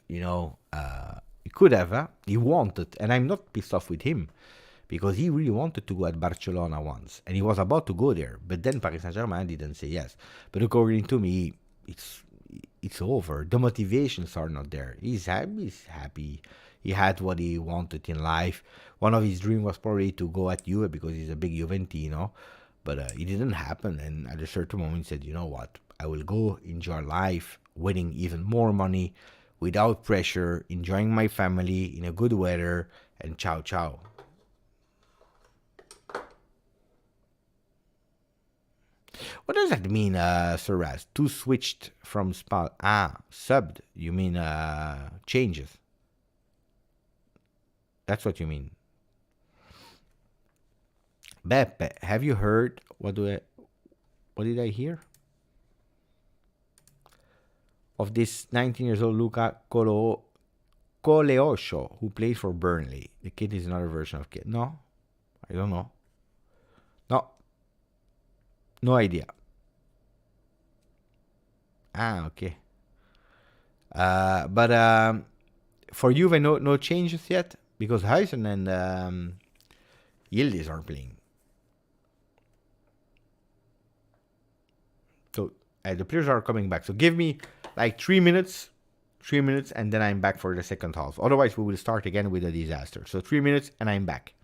Speaker 1: He could have. He wanted, and I'm not pissed off with him because he really wanted to go at Barcelona once, and he was about to go there. But then Paris Saint-Germain didn't say yes. But according to me, it's over. The motivations are not there. He's happy. He had what he wanted in life. One of his dreams was probably to go at Juve because he's a big Juventino, but it didn't happen. And at a certain moment, he said, "You know what? I will go enjoy life, winning even more money, without pressure, enjoying my family in a good weather, and ciao ciao." What does that mean, Sir Raz? To switched from spot. Subbed. You mean changes. That's what you mean. Beppe, have you heard? What did I hear? Of this 19 years old Luca Coleosho, who played for Burnley. The kid is another version of kid. No, I don't know. No idea. Okay. But for Juve, no changes yet because Huijsen and Yildiz are playing. So the players are coming back. So give me like 3 minutes, and then I'm back for the second half. Otherwise, we will start again with a disaster. So 3 minutes, and I'm back.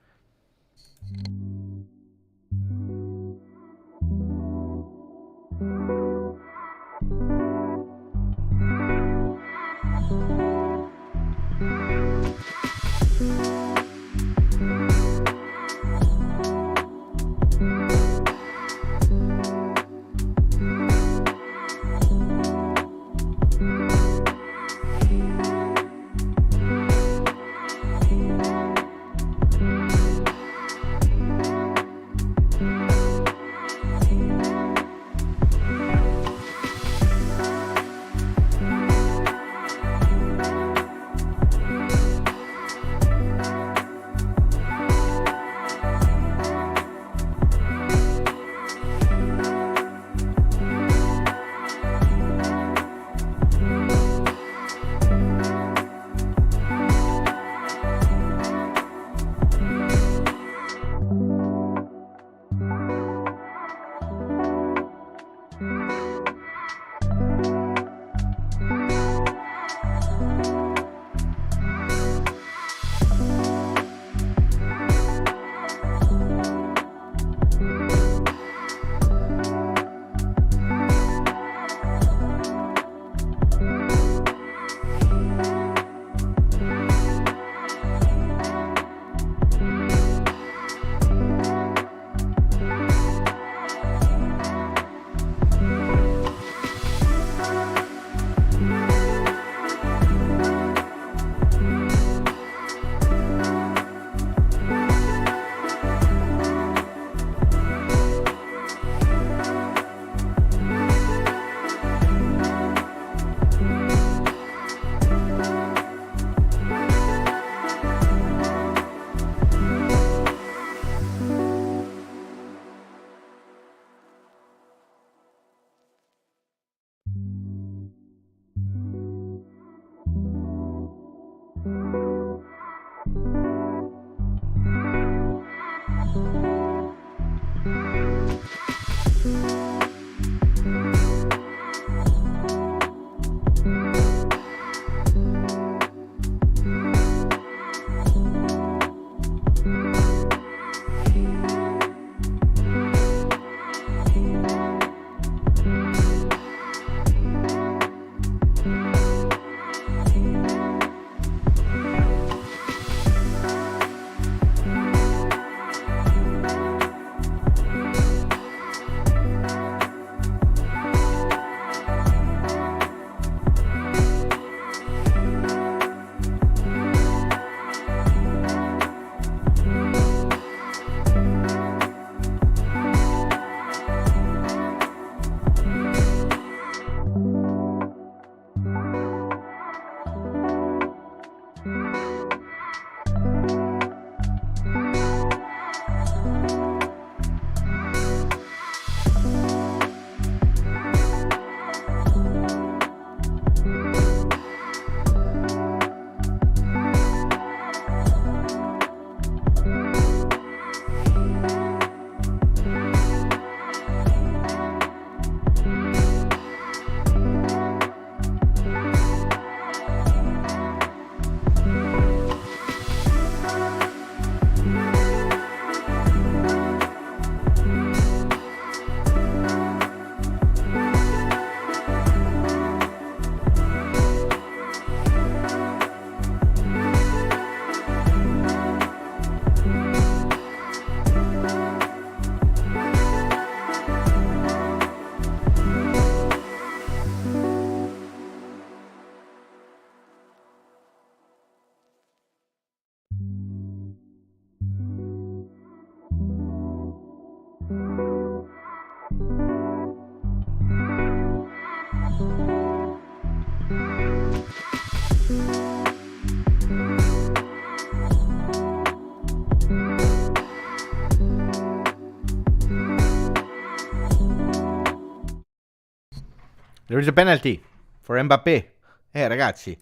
Speaker 1: There is a penalty for Mbappé. Ragazzi,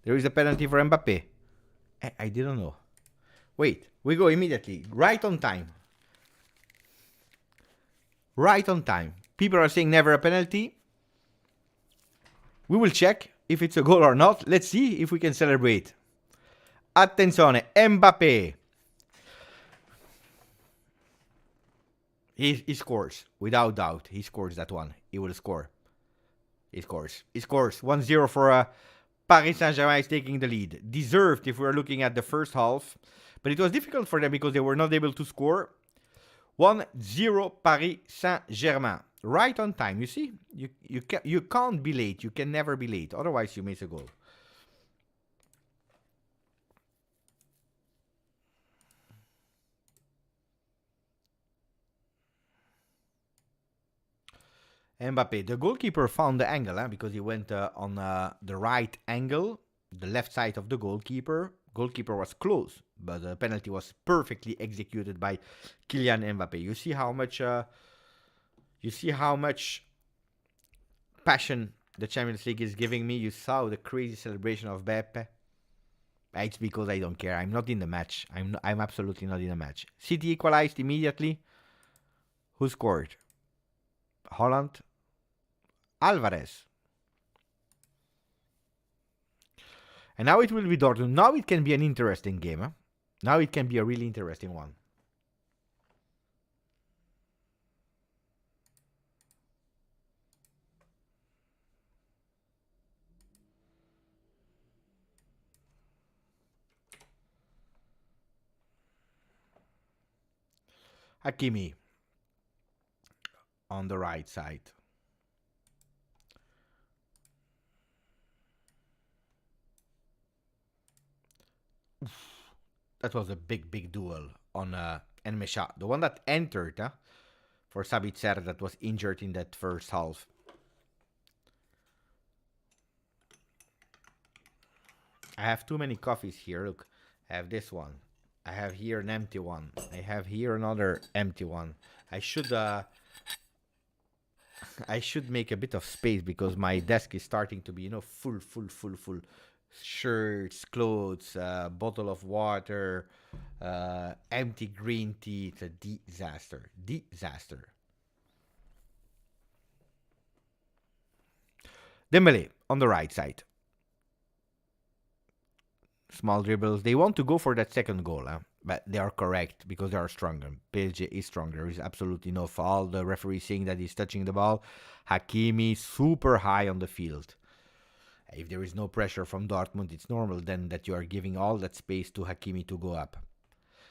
Speaker 1: there is a penalty for Mbappé. I didn't know. Wait, we go immediately. Right on time. Right on time. People are saying never a penalty. We will check if it's a goal or not. Let's see if we can celebrate. Attenzione, Mbappé. He scores, without doubt. He scores that one. He will score. He scores. He scores. 1-0 for Paris Saint-Germain is taking the lead. Deserved if we're looking at the first half. But it was difficult for them because they were not able to score. 1-0 Paris Saint-Germain. Right on time. You see? You can't be late. You can never be late. Otherwise, you miss a goal. Mbappé. The goalkeeper found the angle because he went on the right angle, the left side of the goalkeeper. Goalkeeper was close, but the penalty was perfectly executed by Kylian Mbappé. You see how much passion the Champions League is giving me. You saw the crazy celebration of Mbappé. It's because I don't care. I'm not in the match. I'm absolutely not in the match. City equalized immediately. Who scored? Holland. Alvarez. And now it will be Dortmund. Now it can be an interesting game. Huh? Now it can be a really interesting one. Hakimi on the right side. That was a big duel on Enmesha. The one that entered for Sabitzer that was injured in that first half. I have too many coffees here. Look, I have this one. I have here an empty one. I have here another empty one. I should make a bit of space because my desk is starting to be, full. Shirts, clothes, bottle of water, empty green tea. It's a disaster. Dembélé on the right side. Small dribbles. They want to go for that second goal, but they are correct because they are stronger. PSG is stronger. There is absolutely no foul. The referee saying that he's touching the ball. Hakimi super high on the field. If there is no pressure from Dortmund, it's normal then that you are giving all that space to Hakimi to go up.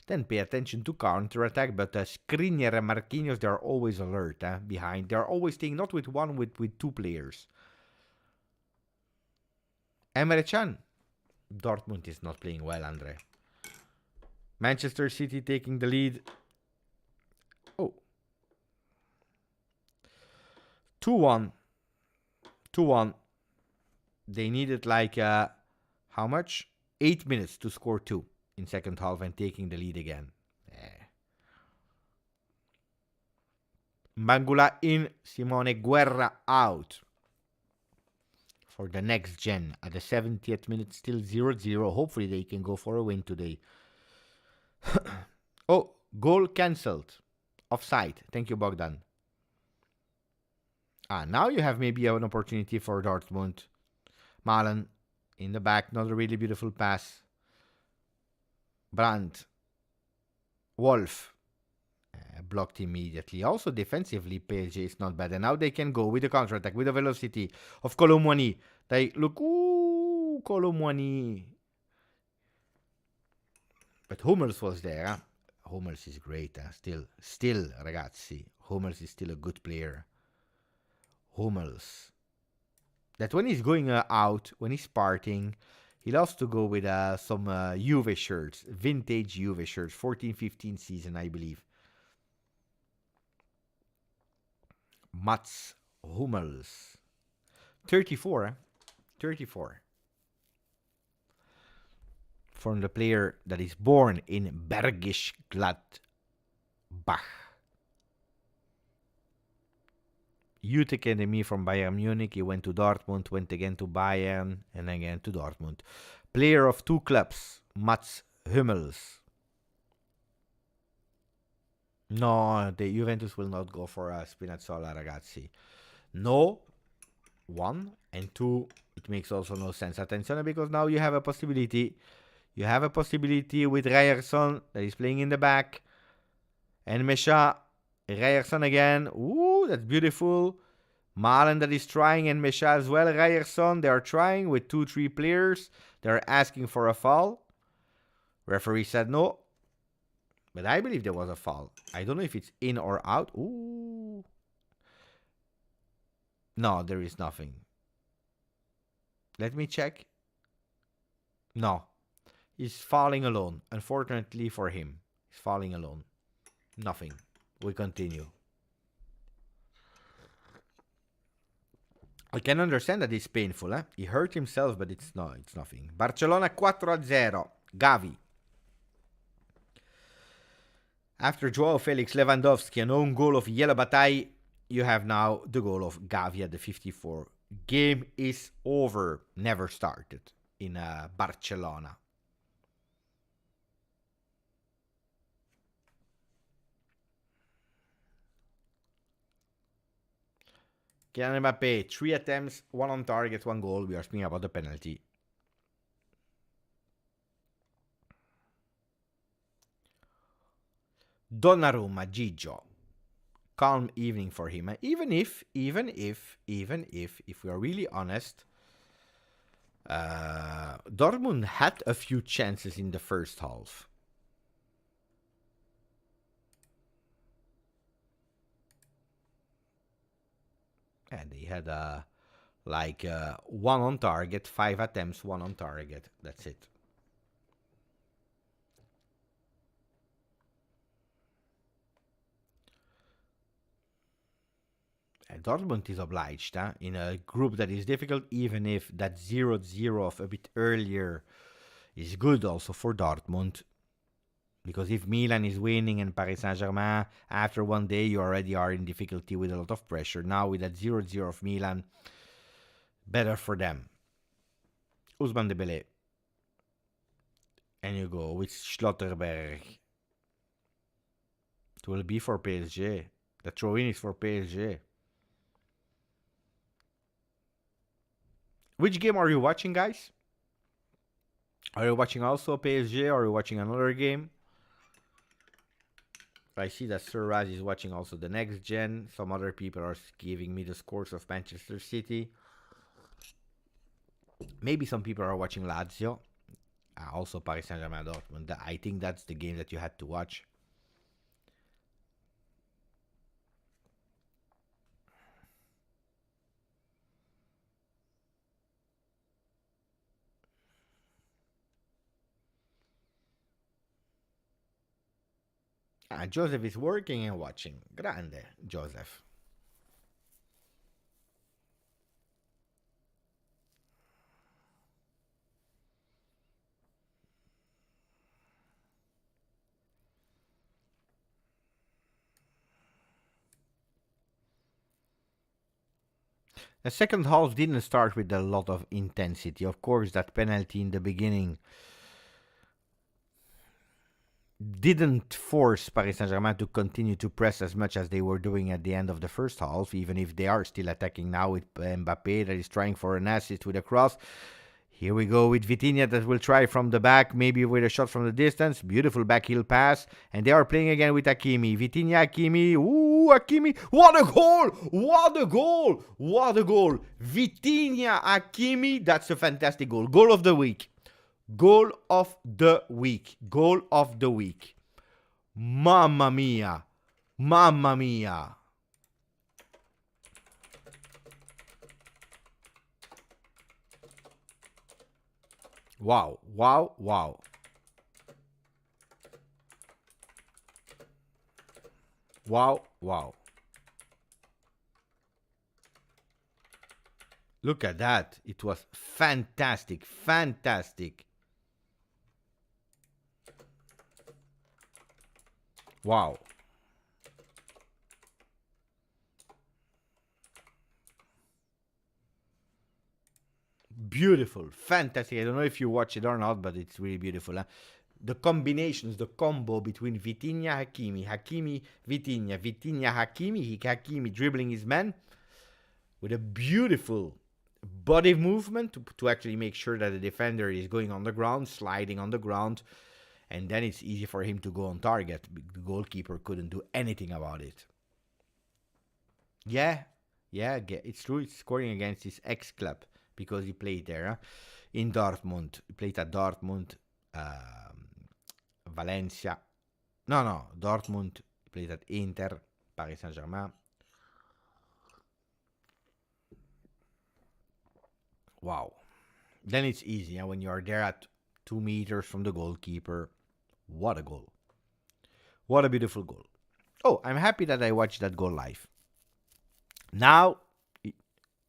Speaker 1: Then pay attention to counter-attack, but Skriniar and Marquinhos, they are always alert behind. They are always staying not with one, with two players. Emre Can. Dortmund is not playing well, Andre. Manchester City taking the lead. Oh. 2-1. 2-1. They needed how much? 8 minutes to score 2 in second half and taking the lead again. Bangula in, Simone Guerra out. For the next gen. At the 70th minute, still 0-0. Hopefully they can go for a win today. Oh, goal cancelled. Offside. Thank you, Bogdan. Now you have maybe an opportunity for Dortmund. Malen in the back, not a really beautiful pass. Brandt. Wolf. Blocked immediately. Also defensively, PSG is not bad. And now they can go with the counter-attack, with the velocity of Colomwani. They look, Colomwani. But Hummels was there. Hummels is great. Still, ragazzi. Hummels is still a good player. Hummels. That when he's going out, when he's partying, he loves to go with some Juve shirts, vintage Juve shirts, 14-15 season, I believe. Mats Hummels. 34, 34. From the player that is born in Bergisch Gladbach. youth academy from Bayern Munich. He went to Dortmund, went again to Bayern, and again to Dortmund. Player of 2 clubs, Mats Hummels. No, the Juventus will not go for Spinazzola, ragazzi. No, 1, and 2, it makes also no sense. Attenzione, because now you have a possibility. You have a possibility with Ryerson that is playing in the back. And Mesha, Ryerson again. Ooh, that's beautiful. Malen that is trying, and Mesha as well. Ryerson, they are trying with 2-3 players. They're asking for a foul. Referee said no. But I believe there was a foul. I don't know if it's in or out. Ooh. No, there is nothing. Let me check. No. He's falling alone. Unfortunately for him. He's falling alone. Nothing. We continue. I can understand that it's painful. He hurt himself, but it's nothing. Barcelona 4-0. Gavi. After Joao Felix, Lewandowski, an own goal of Yellow Bataille, you have now the goal of Gavi at the 54. Game is over. Never started in Barcelona. Kylian Mbappé, 3 attempts, 1 on target, 1 goal. We are speaking about the penalty. Donnarumma, Gigio. Calm evening for him. Even if we are really honest, Dortmund had a few chances in the first half. And they had 1 on target, 5 attempts, 1 on target. That's it. And Dortmund is obliged in a group that is difficult, even if that 0-0 of a bit earlier is good also for Dortmund. Because if Milan is winning and Paris Saint-Germain, after one day you already are in difficulty with a lot of pressure. Now with that 0-0 of Milan, better for them. Ousmane Dembélé. And you go with Schlotterberg. It will be for PSG. The throw-in is for PSG. Which game are you watching, guys? Are you watching also PSG, or are you watching another game? I see that Sir Raz is watching also the next gen. Some other people are giving me the scores of Manchester City. Maybe some people are watching Lazio. Also Paris Saint-Germain Dortmund. I think that's the game that you had to watch. Joseph is working and watching. Grande, Joseph. The second half didn't start with a lot of intensity. Of course, that penalty in the beginning didn't force Paris Saint-Germain to continue to press as much as they were doing at the end of the first half, even if they are still attacking now with Mbappé that is trying for an assist with a cross. Here we go with Vitinha that will try from the back, maybe with a shot from the distance. Beautiful backheel pass. And they are playing again with Hakimi. Vitinha, Hakimi. Ooh, Hakimi. What a goal! What a goal! What a goal! Vitinha, Hakimi. That's a fantastic goal. Goal of the week. Goal of the week. Goal of the week. Mamma mia. Mamma mia. Wow, wow, wow. Wow, wow. Look at that. It was fantastic, fantastic. Wow. Beautiful, fantastic. I don't know if you watch it or not, but it's really beautiful. Huh? The combinations, the combo between Vitinha, Hakimi, Hakimi, Vitinha, Vitinha, Hakimi, Hakimi dribbling his man with a beautiful body movement to actually make sure that the defender is going on the ground, sliding on the ground, and then it's easy for him to go on target. The goalkeeper couldn't do anything about it. Yeah, it's true. It's scoring against his ex-club because he played there in Dortmund. He played at Dortmund, Valencia. No, Dortmund. He played at Inter, Paris Saint-Germain. Wow. Then it's easy when you are there at 2 meters from the goalkeeper. What a goal. What a beautiful goal. Oh, I'm happy that I watched that goal live. Now,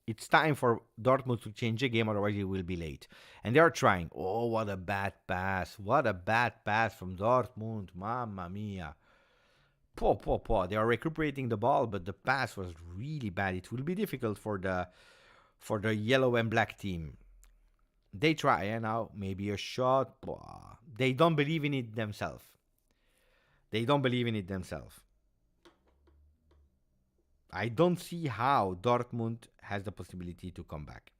Speaker 1: it's time for Dortmund to change the game, otherwise it will be late. And they are trying. Oh, what a bad pass. What a bad pass from Dortmund. Mamma mia. They are recuperating the ball, but the pass was really bad. It will be difficult for the yellow and black team. They try now. Maybe a shot. They don't believe in it themselves. I don't see how Dortmund has the possibility to come back.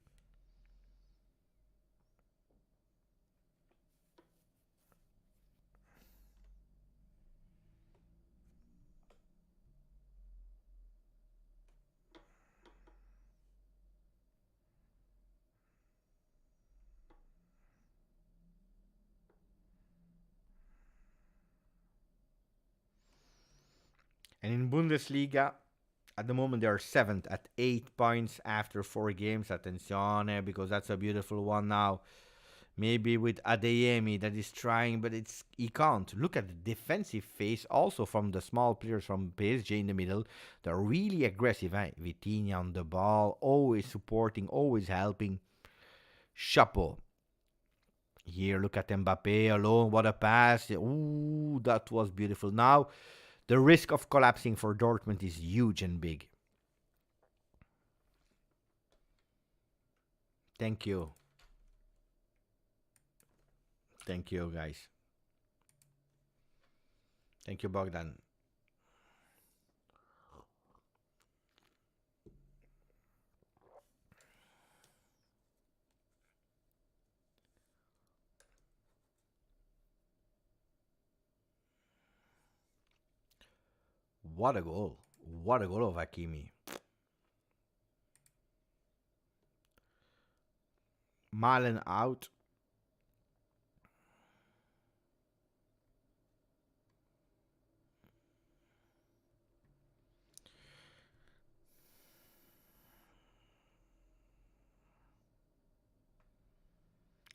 Speaker 1: And in Bundesliga, at the moment they are 7th at 8 points after 4 games. Attenzione, because that's a beautiful one now. Maybe with Adeyemi that is trying, but he can't. Look at the defensive phase also from the small players from PSG in the middle. They're really aggressive. Vitinha on the ball, always supporting, always helping. Chapeau. Here, look at Mbappé alone. What a pass. Ooh, that was beautiful. Now, the risk of collapsing for Dortmund is huge and big. Thank you. Thank you, guys. Thank you, Bogdan. What a goal. What a goal of Hakimi. Malen out.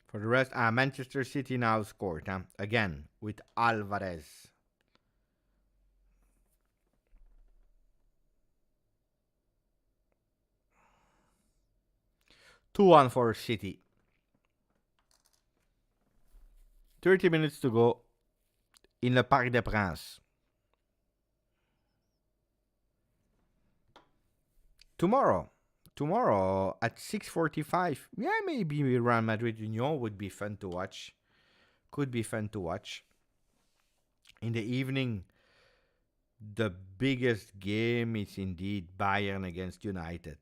Speaker 1: For the rest, Manchester City now scored. Again, with Alvarez. 2-1 for City. 30 minutes to go in the Parc des Princes. Tomorrow at 6:45. Yeah, maybe Real Madrid Union would be fun to watch. Could be fun to watch. In the evening, the biggest game is indeed Bayern against United.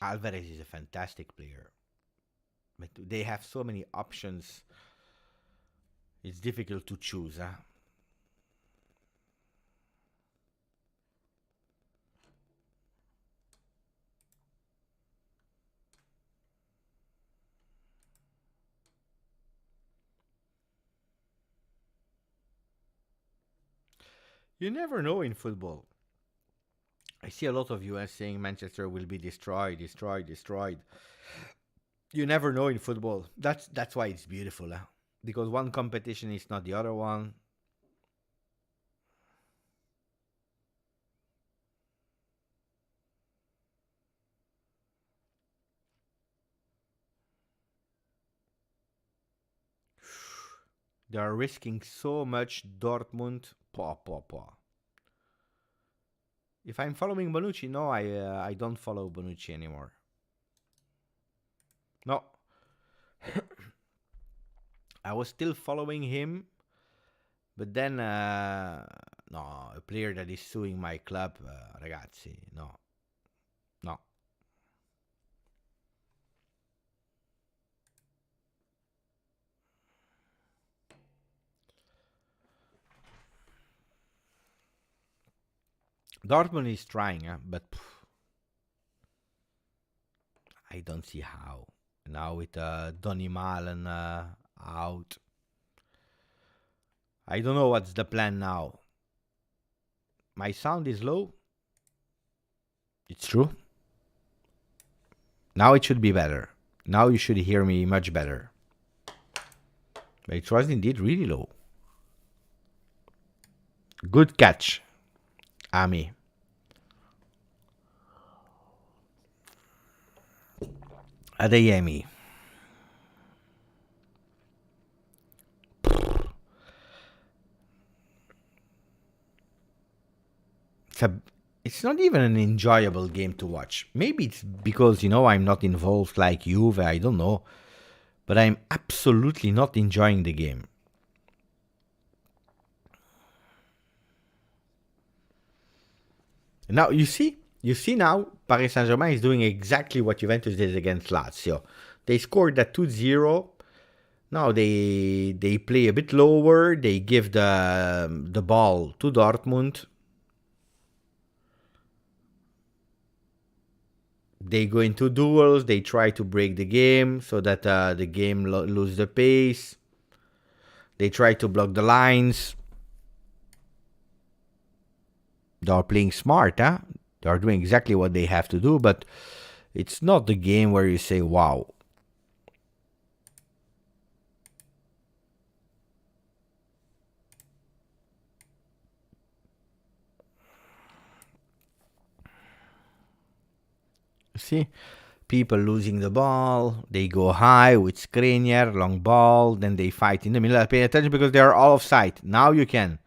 Speaker 1: Alvarez is a fantastic player, but they have so many options. It's difficult to choose. You never know in football. I see a lot of US saying Manchester will be destroyed. You never know in football. That's why it's beautiful, because one competition is not the other one. They are risking so much. Dortmund, If I'm following Bonucci, no, I don't follow Bonucci anymore. No. I was still following him, but then, no, a player that is suing my club, ragazzi, no. No. Dortmund is trying, but I don't see how. Now with Donny Malen out. I don't know what's the plan now. My sound is low. It's true. Now it should be better. Now you should hear me much better. But it was indeed really low. Good catch, Ami. Adeyemi. It's not even an enjoyable game to watch. Maybe it's because, I'm not involved like Juve, I don't know. But I'm absolutely not enjoying the game. Now, you see now, Paris Saint-Germain is doing exactly what Juventus did against Lazio. They scored that 2-0. Now they play a bit lower. They give the ball to Dortmund. They go into duels. They try to break the game so that the game lose the pace. They try to block the lines. They are playing smart, huh? They are doing exactly what they have to do, but it's not the game where you say, wow. See? People losing the ball, they go high with Skriniar, long ball, then they fight in the middle. Pay attention because they are all offside. Now you can.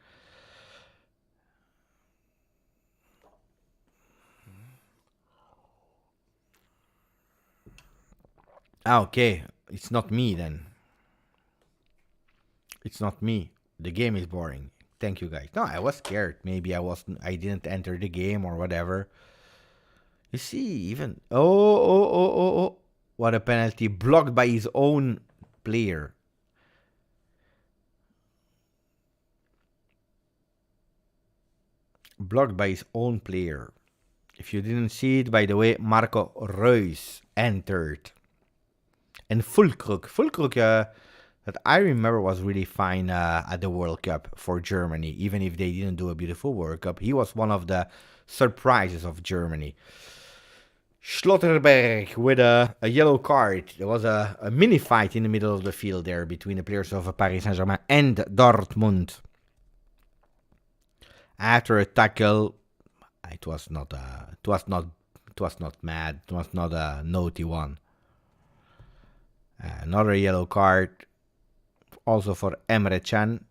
Speaker 1: Okay, it's not me then. It's not me. The game is boring. Thank you guys. No, I was scared. Maybe I didn't enter the game or whatever. You see, even oh. What a penalty, blocked by his own player. Blocked by his own player. If you didn't see it, by the way, Marco Reus entered. And Fulkrug, that I remember was really fine at the World Cup for Germany. Even if they didn't do a beautiful World Cup, he was one of the surprises of Germany. Schlotterberg with a yellow card. There was a mini fight in the middle of the field there between the players of Paris Saint-Germain and Dortmund. After a tackle, it was not mad. It was not a naughty one. Another yellow card, also for Emre Can.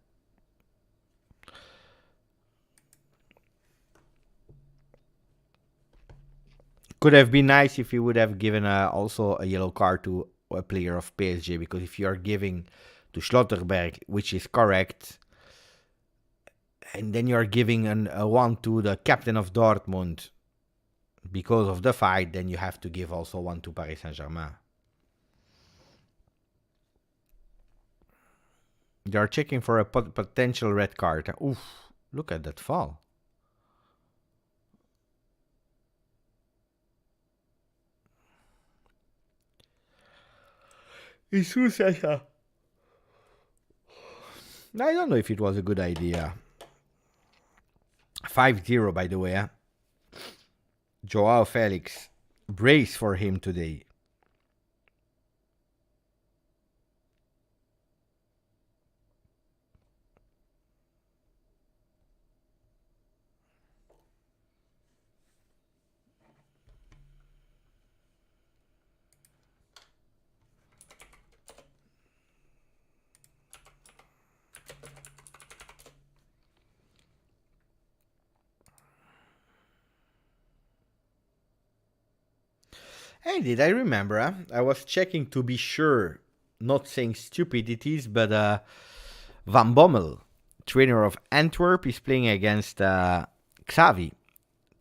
Speaker 1: Could have been nice if you would have given also a yellow card to a player of PSG, because if you are giving to Schlotterberg, which is correct, and then you are giving a one to the captain of Dortmund because of the fight, then you have to give also one to Paris Saint-Germain. They are checking for a potential red card. Oof, look at that fall. I don't know if it was a good idea. 5-0, by the way. Huh? Joao Felix. Brace for him today. Indeed, I remember. I was checking to be sure, not saying stupidities, but Van Bommel, trainer of Antwerp, is playing against Xavi,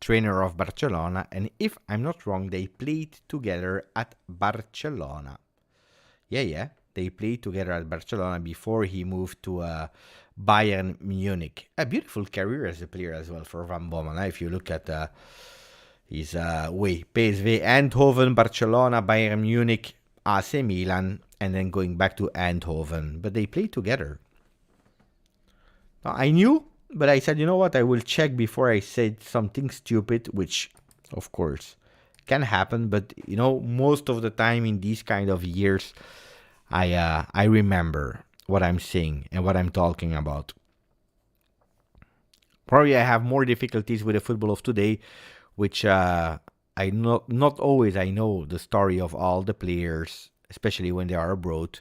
Speaker 1: trainer of Barcelona, and if I'm not wrong, they played together at Barcelona. Yeah, they played together at Barcelona before he moved to Bayern Munich. A beautiful career as a player as well for Van Bommel. If you look at his way, PSV, Eindhoven, Barcelona, Bayern Munich, AC Milan, and then going back to Eindhoven. But they played together. Now, I knew, but I said, you know what, I will check before I said something stupid, which, of course, can happen. But, you know, most of the time in these kind of years, I remember what I'm saying and what I'm talking about. Probably I have more difficulties with the football of today, which I not always I know the story of all the players, especially when they are abroad.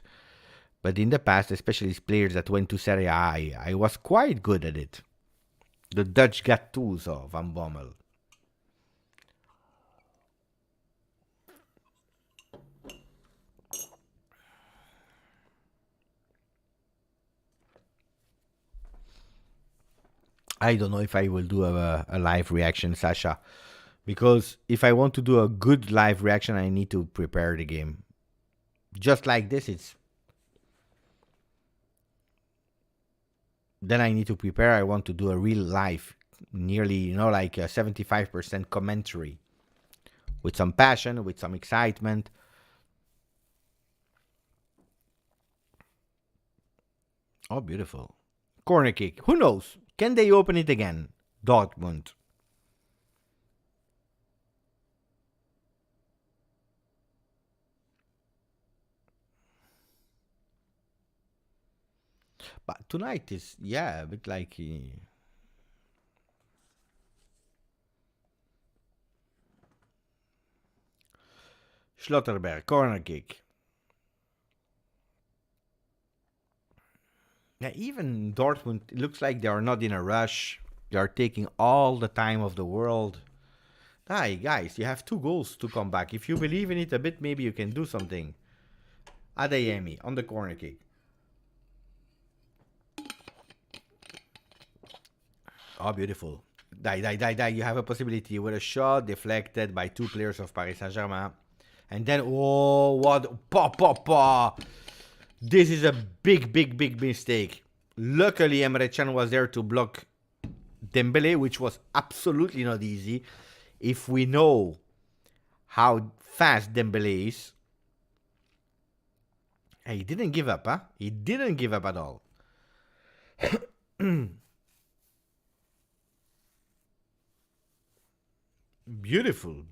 Speaker 1: But in the past, especially players that went to Serie A, I was quite good at it. The Dutch Gattuso Van Bommel. I don't know if I will do a live reaction, Sasha. Because if I want to do a good live reaction, I need to prepare the game. Just like this, then I need to prepare. I want to do a real live, nearly, like a 75% commentary. With some passion, with some excitement. Oh, beautiful. Corner kick. Who knows? Can they open it again? Dortmund. But tonight is, a bit like... Schlotterberg, corner kick. Yeah, even Dortmund, it looks like they are not in a rush. They are taking all the time of the world. Hi, guys, you have 2 goals to come back. If you believe in it a bit, maybe you can do something. Adeyemi on the corner kick. Oh, beautiful. Die. You have a possibility with a shot deflected by 2 players of Paris Saint-Germain. And then, oh, what? Pa. This is a big mistake. Luckily, Emre Can was there to block Dembele, which was absolutely not easy. If we know how fast Dembele is. He didn't give up, huh? He didn't give up at all. Beautiful.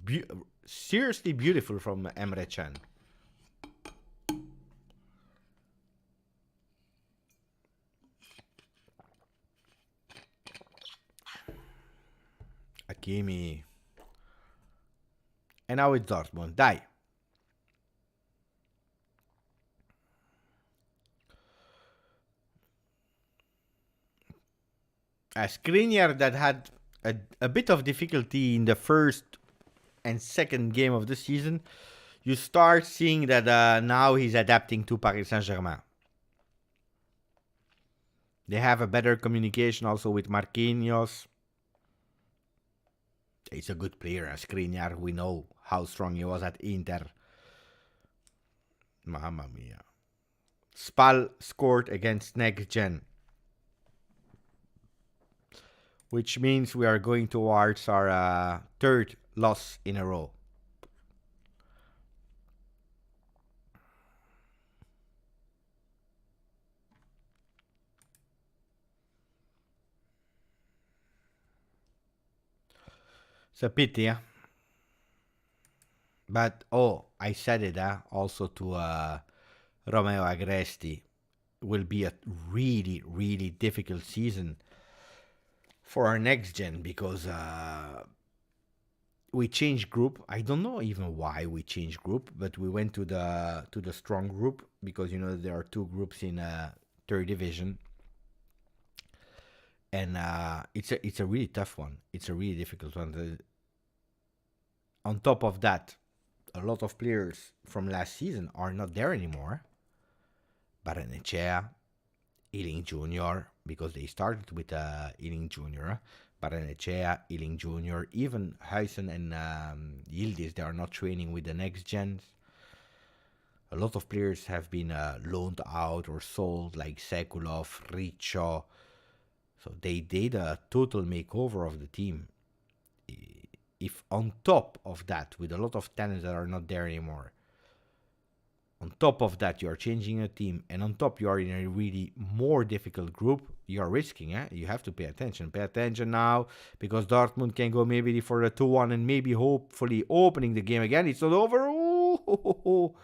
Speaker 1: Seriously beautiful from Emre Can. Hakimi. And now it's Dortmund. Die. A Skriniar that had a bit of difficulty in the first and second game of the season, you start seeing that now he's adapting to Paris Saint-Germain. They have a better communication also with Marquinhos. He's a good player, Skriniar. We know how strong he was at Inter. Mamma mia. Spal scored against Next Gen. Which means we are going towards our 3rd loss in a row. It's a pity, huh? But, I said it, also to Romeo Agresti. Will be a really difficult season for our Next Gen because we changed group. I don't know even why we changed group, but we went to the strong group because there are 2 groups in 3rd division, and it's a really tough one. It's a really difficult one. On top of that, a lot of players from last season are not there anymore. Barrenechea, Ealing Jr., because they started with Ealing Jr., Barrenechea, Ealing Jr., even Huisen and Yildiz, they are not training with the next gens. A lot of players have been loaned out or sold, like Sekulov, Riccio. So they did a total makeover of the team. If on top of that, with a lot of talents that are not there anymore, on top of that you are changing a team, and on top you are in a really more difficult group, you are risking. You have to pay attention. Pay attention now, because Dortmund can go maybe for a 2-1 and maybe hopefully opening the game again. It's not over. Ooh.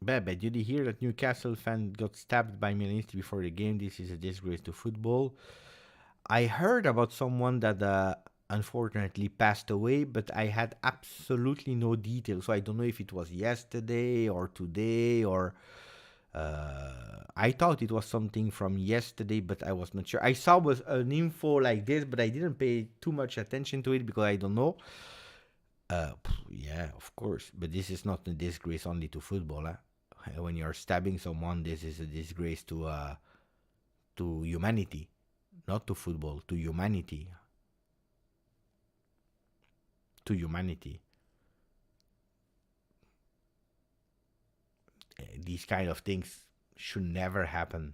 Speaker 1: Bad. Did you hear that Newcastle fan got stabbed by Milanese before the game? This is a disgrace to football. I heard about someone that unfortunately passed away, but I had absolutely no details. So I don't know if it was yesterday or today, or I thought it was something from yesterday, but I was not sure. I saw was an info like this, but I didn't pay too much attention to it because I don't know. Yeah, of course, but this is not a disgrace only to football. When you're stabbing someone, this is a disgrace to humanity, not to football, to humanity. To humanity. These kind of things should never happen.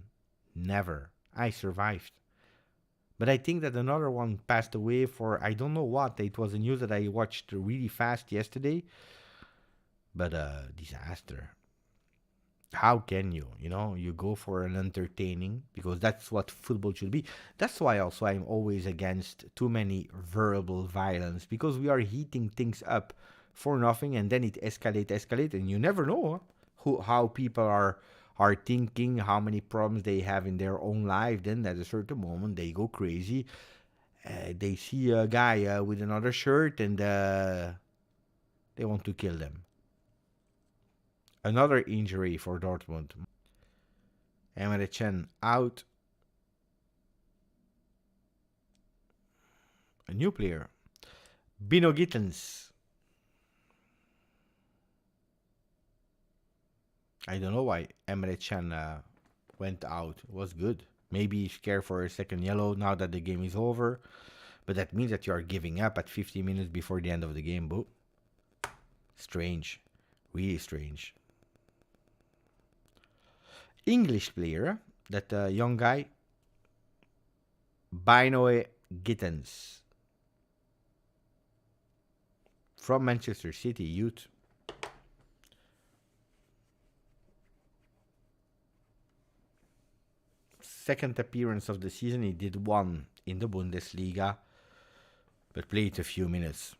Speaker 1: Never. I survived. But I think that another one passed away for I don't know what. It was a news that I watched really fast yesterday. But disaster. How can you? You go for an entertaining, because that's what football should be. That's why also I'm always against too many verbal violence, because we are heating things up for nothing, and then it escalate, and you never know how people are thinking, how many problems they have in their own life. Then at a certain moment they go crazy. They see a guy with another shirt, and they want to kill them. Another injury for Dortmund. Emre Can out. A new player. Bino Gittens. I don't know why Emre Can went out. It was good. Maybe he's scared for a second yellow now that the game is over. But that means that you are giving up at 50 minutes before the end of the game, boo. Strange. Really strange. English player, that young guy, Bino Gittens, from Manchester City youth. Second appearance of the season. He did one in the Bundesliga, but played a few minutes.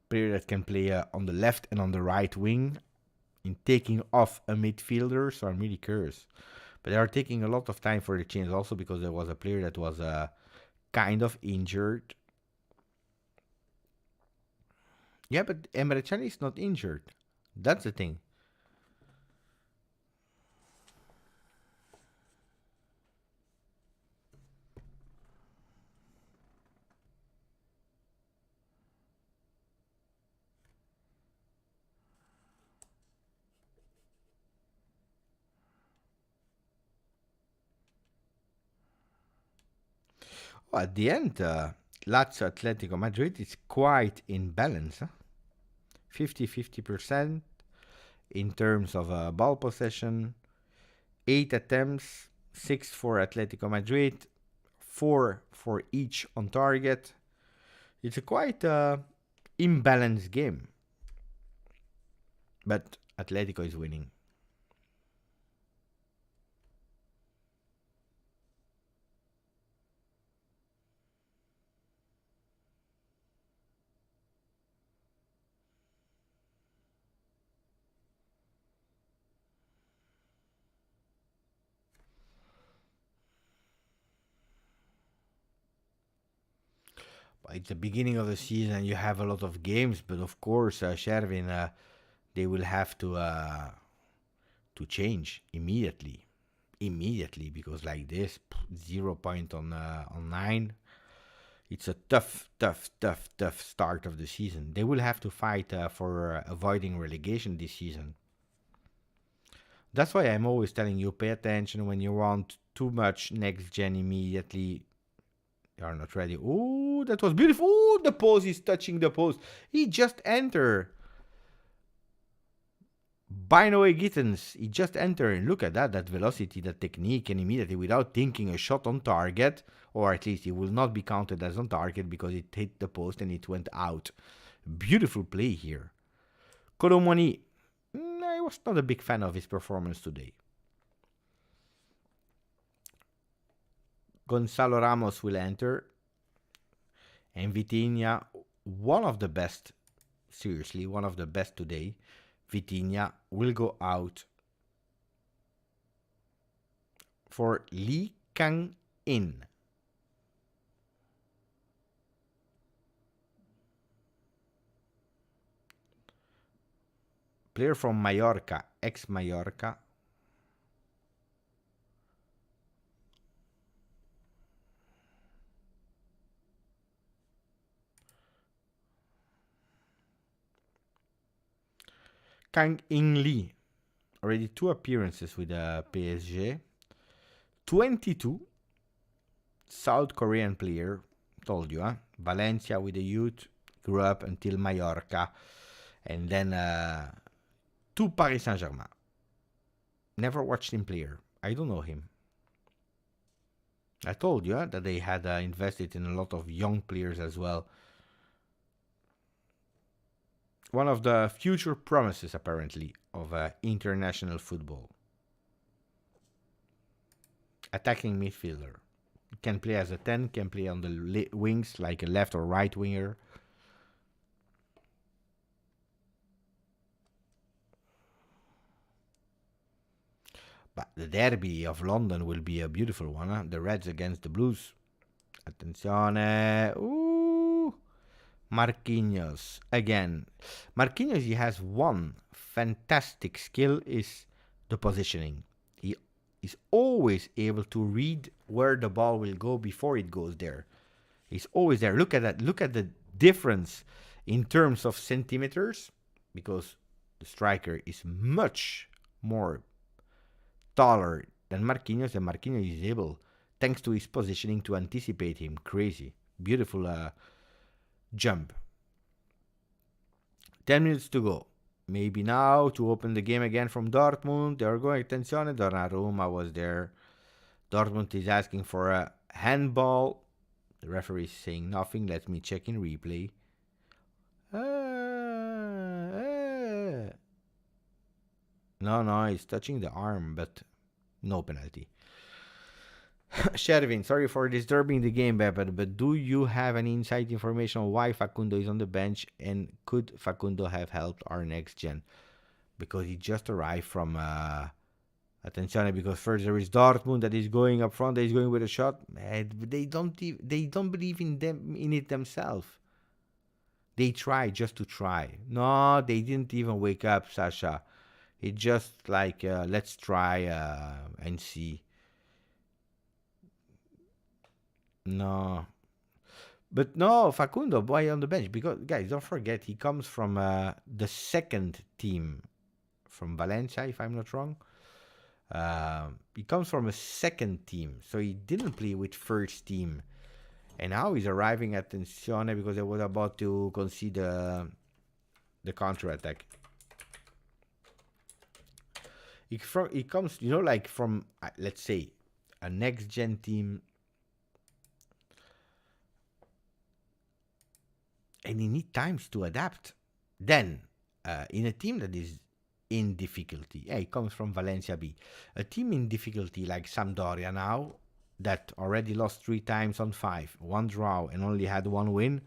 Speaker 1: Player that can play on the left and on the right wing, in taking off a midfielder, so I'm really curious. But they are taking a lot of time for the change, also because there was a player that was kind of injured. Yeah, but Emre Can is not injured. That's the thing. Well, at the end, Lazio Atletico Madrid is quite in balance. 50-50% in terms of ball possession. 8 attempts, 6 for Atletico Madrid, 4 for each on target. It's a quite imbalanced game. But Atletico is winning. It's the beginning of the season. You have a lot of games, but of course, Shervin, they will have to change immediately. immediately, because like this, 0 point on 9. It's a tough start of the season. They will have to fight for avoiding relegation this season. That's why I'm always telling you, pay attention when you want too much next gen immediately. You are not ready. Oh, that was beautiful. Oh, the post is touching the post. He just entered. Bino Gittens, he just entered. Look at that velocity, that technique, and immediately, without thinking, a shot on target, or at least it will not be counted as on target because it hit the post and it went out. Beautiful play here. Colomoni, I was not a big fan of his performance today. Gonzalo Ramos will enter. And Vitinha, one of the best, seriously, one of the best today. Vitinha will go out for Lee Kang-in. Player from Mallorca, ex-Mallorca. Kang-in Lee, already 2 appearances with PSG. 22, South Korean player, told you, huh? Valencia with the youth, grew up until Mallorca, and then to Paris Saint-Germain. Never watched him play. I don't know him. I told you that they had invested in a lot of young players as well. One of the future promises, apparently, of international football. Attacking midfielder. Can play as a 10, can play on the wings like a left or right winger. But the derby of London will be a beautiful one, huh? The Reds against the Blues. Attenzione. Ooh. Marquinhos. Again. Marquinhos, he has one fantastic skill, is the positioning. He is always able to read where the ball will go before it goes there. He's always there. Look at that. Look at the difference in terms of centimeters, because the striker is much more taller than Marquinhos, and Marquinhos is able, thanks to his positioning, to anticipate him. Crazy. Beautiful jump. 10 minutes to go. Maybe now to open the game again from Dortmund. They are going, attenzione, Donnarumma was there. Dortmund is asking for a handball. The referee is saying nothing. Let me check in replay. No, he's touching the arm, but no penalty. Shervin, sorry for disturbing the game, but do you have any inside information on why Facundo is on the bench, and could Facundo have helped our next gen? Because he just arrived from attenzione, because first there is Dortmund that is going up front, that is going with a shot. They don't believe in it themselves. They try just to try. No, they didn't even wake up, Sasha. It's just like, let's try and see. No. But no, Facundo, why on the bench? Because, guys, don't forget, he comes from the second team from Valencia, if I'm not wrong. He comes from a second team, so he didn't play with first team. And now he's arriving at Tensione because they were about to concede the counter-attack. He comes, like from, let's say, a next-gen team. And he needs times to adapt. Then, in a team that is in difficulty, he comes from Valencia B. A team in difficulty like Sampdoria now, that already lost 3 times on 5, 1 draw, and only had 1 win.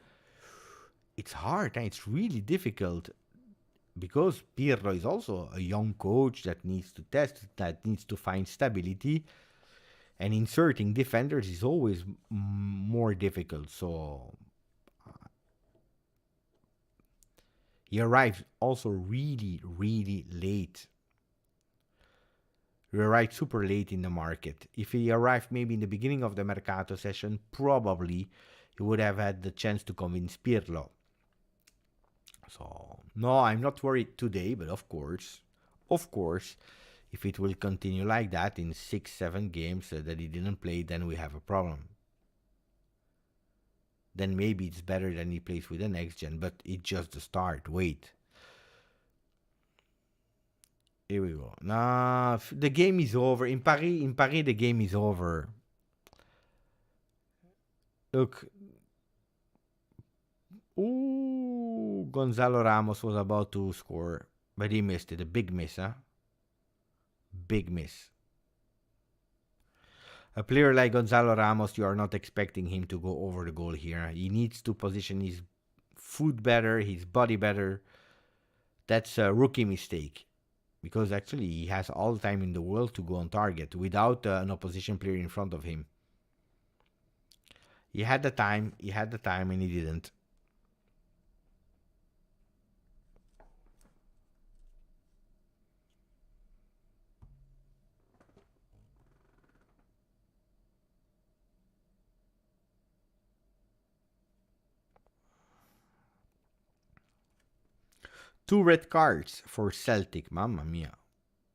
Speaker 1: It's hard, and it's really difficult, because Pirlo is also a young coach that needs to test, that needs to find stability, and inserting defenders is always more difficult. So he arrived also really, really late. He arrived super late in the market. If he arrived maybe in the beginning of the Mercato session, probably he would have had the chance to convince Pirlo. So, no, I'm not worried today, but of course, if it will continue like that in 6-7 games that he didn't play, then we have a problem. Then maybe it's better than he plays with the next gen, but it's just the start. Wait. Here we go. Nah, the game is over. In Paris, the game is over. Look. Ooh, Gonzalo Ramos was about to score, but he missed it. A big miss, huh? Big miss. A player like Gonzalo Ramos, you are not expecting him to go over the goal here. He needs to position his foot better, his body better. That's a rookie mistake. Because actually he has all the time in the world to go on target without an opposition player in front of him. He had the time and he didn't. Two red cards for Celtic. Mamma mia.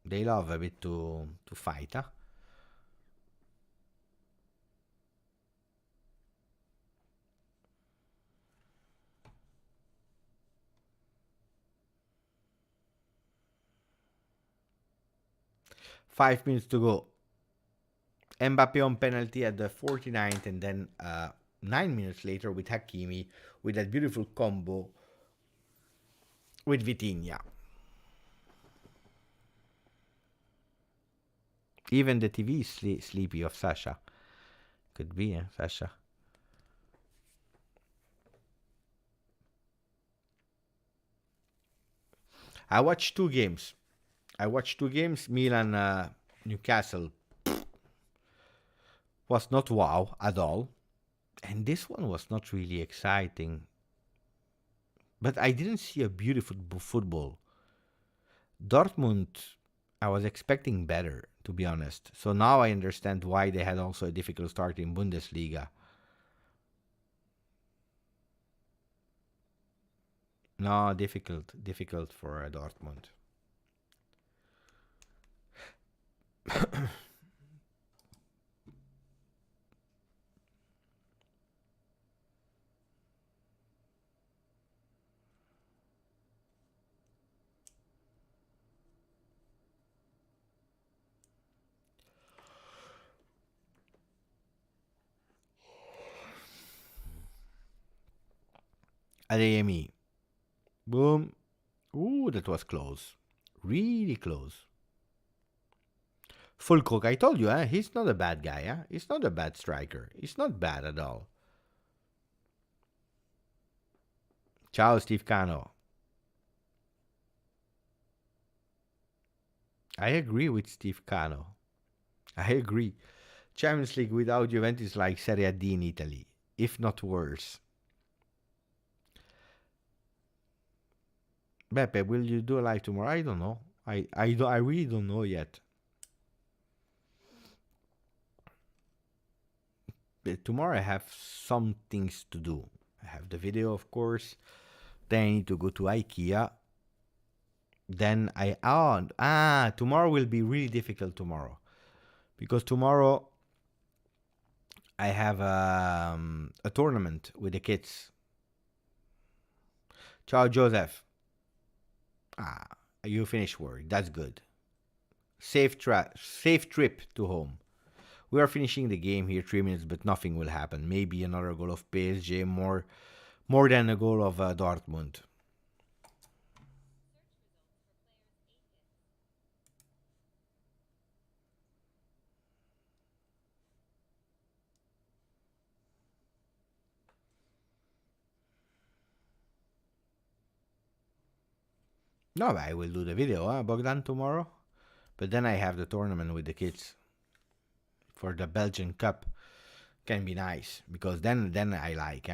Speaker 1: They love a bit to fight, huh? Five minutes to go. Mbappé on penalty at the 49th, and then 9 minutes later with Hakimi with that beautiful combo with Vitinha. Even the TV is sleepy of Sasha. Could be, Sasha. I watched two games. Milan, Newcastle was not wow at all. And this one was not really exciting. But I didn't see a beautiful football. Dortmund, I was expecting better, to be honest. So now I understand why they had also a difficult start in Bundesliga. No, difficult for Dortmund. Adeyemi. Boom. Ooh, that was close. Really close. Fulkrug, I told you, he's not a bad guy. He's not a bad striker. He's not bad at all. Ciao, Steve Cano. I agree with Steve Cano. I agree. Champions League without Juventus like Serie D in Italy, if not worse. Beppe, will you do a live tomorrow? I don't know. I really don't know yet. But tomorrow I have some things to do. I have the video, of course. Then I need to go to IKEA. Then tomorrow will be really difficult tomorrow. Because tomorrow I have a tournament with the kids. Ciao, Joseph. You finished work. That's good. Safe trip to home. We are finishing the game here, 3 minutes, but nothing will happen. Maybe another goal of PSG, more than a goal of Dortmund. No, but I will do the video, Bogdan, tomorrow. But then I have the tournament with the kids for the Belgian Cup. Can be nice, because then I like,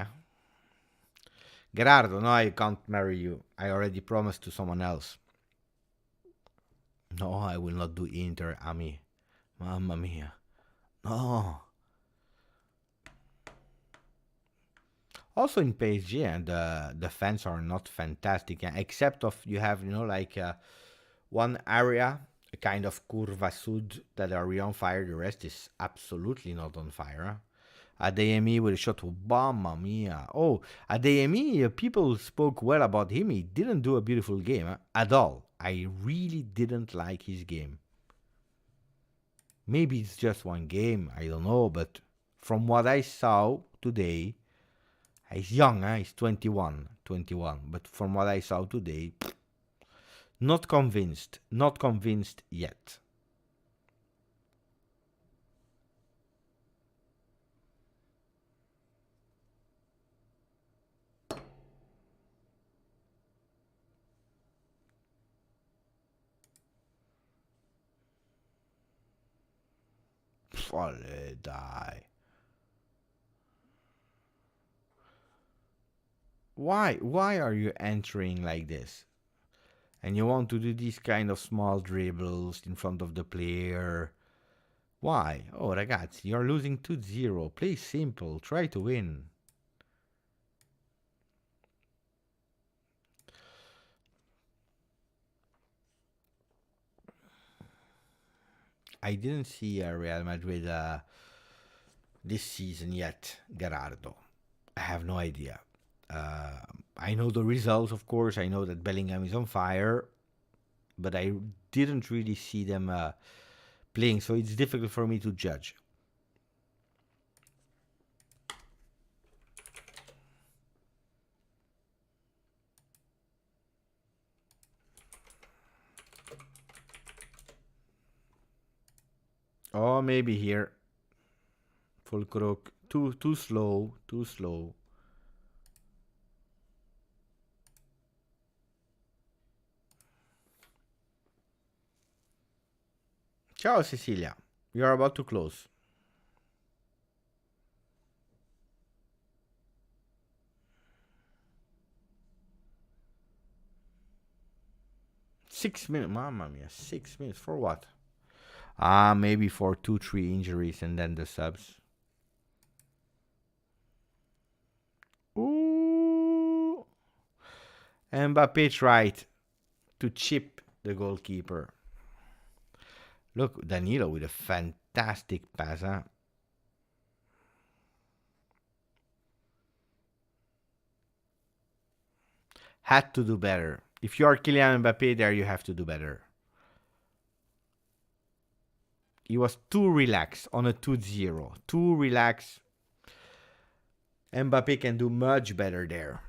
Speaker 1: Gerardo, no, I can't marry you. I already promised to someone else. No, I will not do Inter, Ami. Mamma mia. No. Also in PSG, and the fans are not fantastic, except of you have like one area, a kind of curva sud that are really on fire. The rest is absolutely not on fire. ADME with a shot, mamma mia. Oh, ADME, people spoke well about him. He didn't do a beautiful game at all. I really didn't like his game. Maybe it's just one game, I don't know, but from what I saw today, he's young, he's 21, but from what I saw today, not convinced yet. Folle, die. Why are you entering like this? And you want to do these kind of small dribbles in front of the player. Why? Oh, ragazzi, you're losing 2-0. Play simple. Try to win. I didn't see Real Madrid this season yet, Gerardo. I have no idea. I know the results, of course. I know that Bellingham is on fire, but I didn't really see them playing, so it's difficult for me to judge. Oh, maybe here. Full crook. Too slow. Too slow. Ciao, Cecilia. You are about to close. $6 minutes. Mamma mia. 6 minutes. For what? Maybe for 2-3 injuries and then the subs. Ooh. Mbappé tried to chip the goalkeeper. Look, Danilo with a fantastic pass, huh? Had to do better. If you are Kylian Mbappé there, you have to do better. He was too relaxed on a 2-0. Too relaxed. Mbappé can do much better there.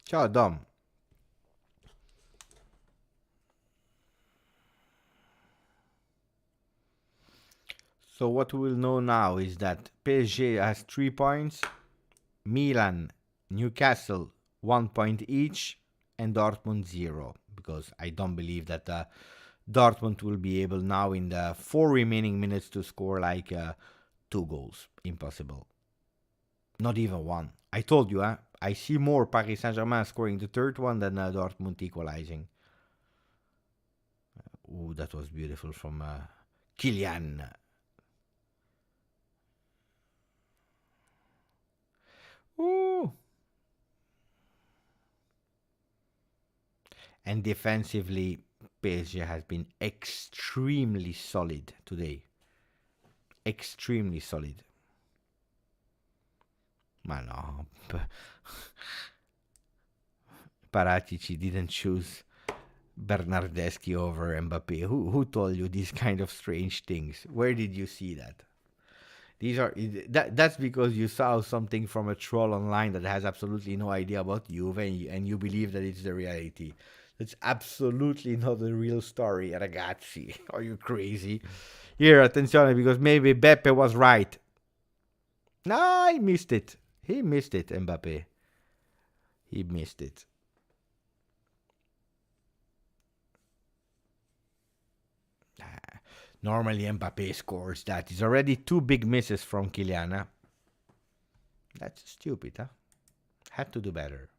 Speaker 1: Ciao, Dom. So what we will know now is that PSG has 3 points, Milan, Newcastle 1 point each, and Dortmund 0. Because I don't believe that Dortmund will be able now in the 4 remaining minutes to score like 2 goals. Impossible. Not even 1. I told you, I see more Paris Saint-Germain scoring the 3rd one than Dortmund equalizing. Ooh, that was beautiful from Kylian. Ooh. And defensively, PSG has been extremely solid today. Extremely solid. Ma no. Paratici didn't choose Bernardeschi over Mbappé. Who told you these kind of strange things? Where did you see that? That's because you saw something from a troll online that has absolutely no idea about Juve and you believe that it's the reality. It's absolutely not the real story, ragazzi. Are you crazy? Here, attenzione, because maybe Beppe was right. No, he missed it. He missed it, Mbappé. He missed it. Normally Mbappé scores that. It's already 2 big misses from Kylian. Huh? That's stupid, huh? Had to do better.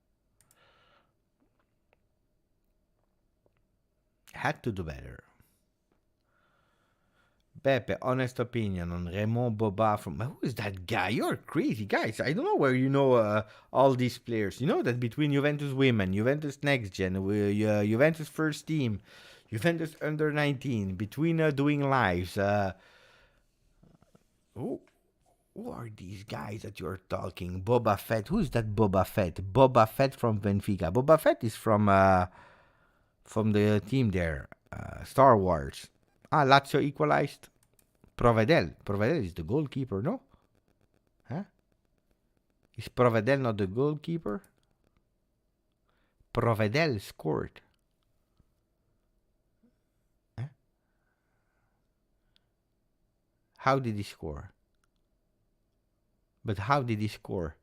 Speaker 1: Had to do better. Pepe, honest opinion on Raymond Boba from... Who is that guy? You're crazy, guys. I don't know where you know all these players. You know that between Juventus women, Juventus next gen, Juventus first team, Juventus under 19, between doing lives. Who are these guys that you're talking? Boba Fett. Who is that Boba Fett? Boba Fett from Benfica. Boba Fett is from the team there. Star Wars. Lazio equalized. Provedel. Provedel is the goalkeeper, no? Huh? Is Provedel not the goalkeeper? Provedel scored. Huh? How did he score? But how did he score?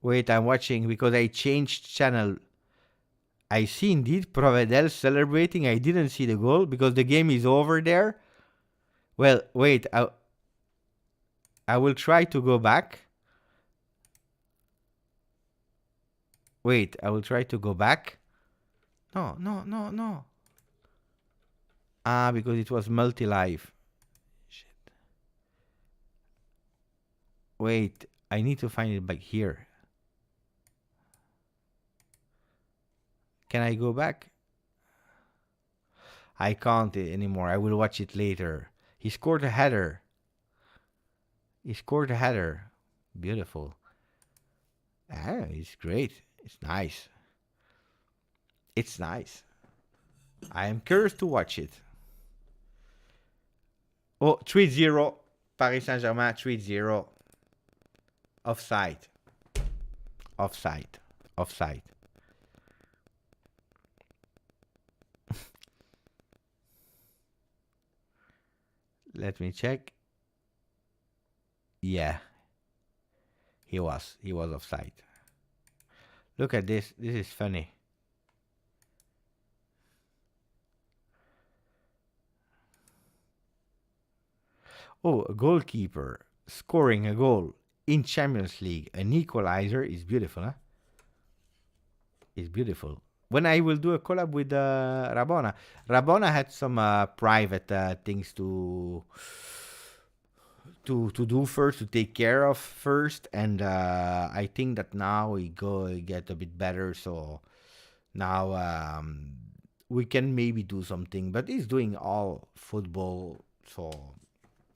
Speaker 1: Wait, I'm watching because I changed channel. I see indeed Provedel celebrating. I didn't see the goal because the game is over there. Well, wait. I will try to go back. Wait, I will try to go back. No. Because it was multi-live. Shit. Wait, I need to find it back here. Can I go back? I can't anymore. I will watch it later. He scored a header. Beautiful. It's great. It's nice. I am curious to watch it. Oh, 3-0. Paris Saint-Germain, 3-0. Offside. Let me check. Yeah. He was offside. Look at this. This is funny. Oh, a goalkeeper scoring a goal in Champions League, an equalizer is beautiful, huh? It's beautiful. When I will do a collab with Rabona. Rabona had some private things to do first, to take care of first, and I think that now we get a bit better. So now we can maybe do something, but he's doing all football. So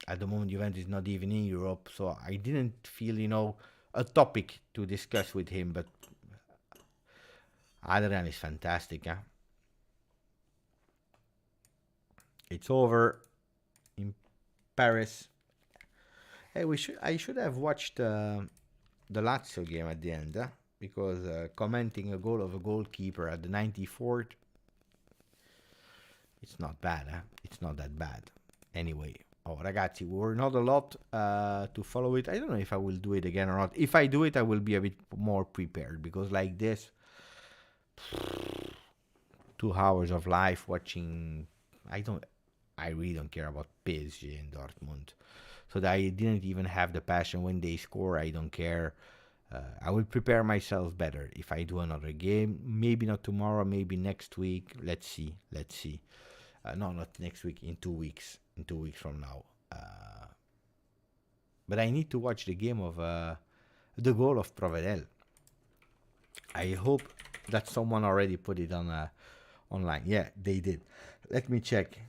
Speaker 1: at the moment, Juventus is not even in Europe, so I didn't feel a topic to discuss with him, but. Adrian is fantastic, huh? It's over in Paris. Hey, I should have watched the Lazio game at the end, huh? Because commenting a goal of a goalkeeper at the 94th, it's not bad, huh? It's not that bad. Anyway, ragazzi, we're not a lot to follow it. I don't know if I will do it again or not. If I do it, I will be a bit more prepared, because like this, 2 hours of live watching. I really don't care about PSG and Dortmund, so that I didn't even have the passion when they score. I don't care. I will prepare myself better if I do another game. Maybe not tomorrow, maybe next week. Let's see. No, not next week. In 2 weeks. In 2 weeks from now. But I need to watch the game of the goal of Provedel. I hope that someone already put it on online. Yeah, they did. Let me check.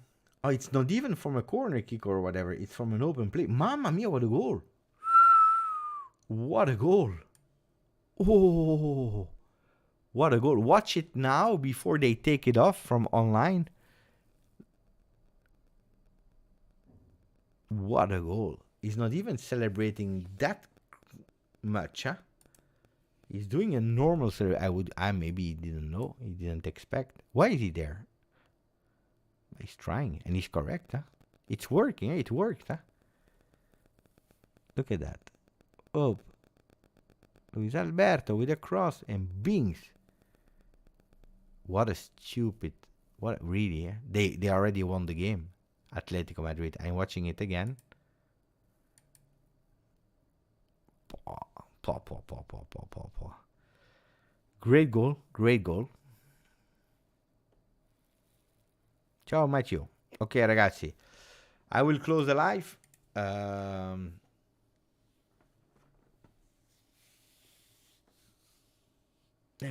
Speaker 1: Oh, it's not even from a corner kick or whatever. It's from an open play. Mamma mia, what a goal. What a goal. Oh, what a goal. Watch it now before they take it off from online. What a goal. He's not even celebrating that much, huh? He's doing a normal celebration. Maybe he didn't know. He didn't expect. Why is he there? He's trying, and he's correct, huh? It's working, it worked, huh? Look at that. Oh, Luis Alberto with a cross and bings. What a stupid. What really? They already won the game. Atletico Madrid. I'm watching it again. Great goal. Great goal. Ciao Matthew. Ok ragazzi, I will close the live. And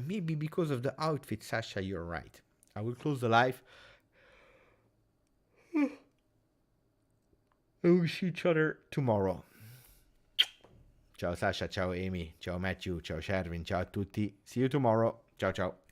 Speaker 1: maybe because of the outfit, Sasha, you're right. I will close the live. And we'll see each other tomorrow. Ciao Sasha, ciao Amy, ciao Matthew, ciao Sherwin, ciao a tutti. See you tomorrow. Ciao ciao.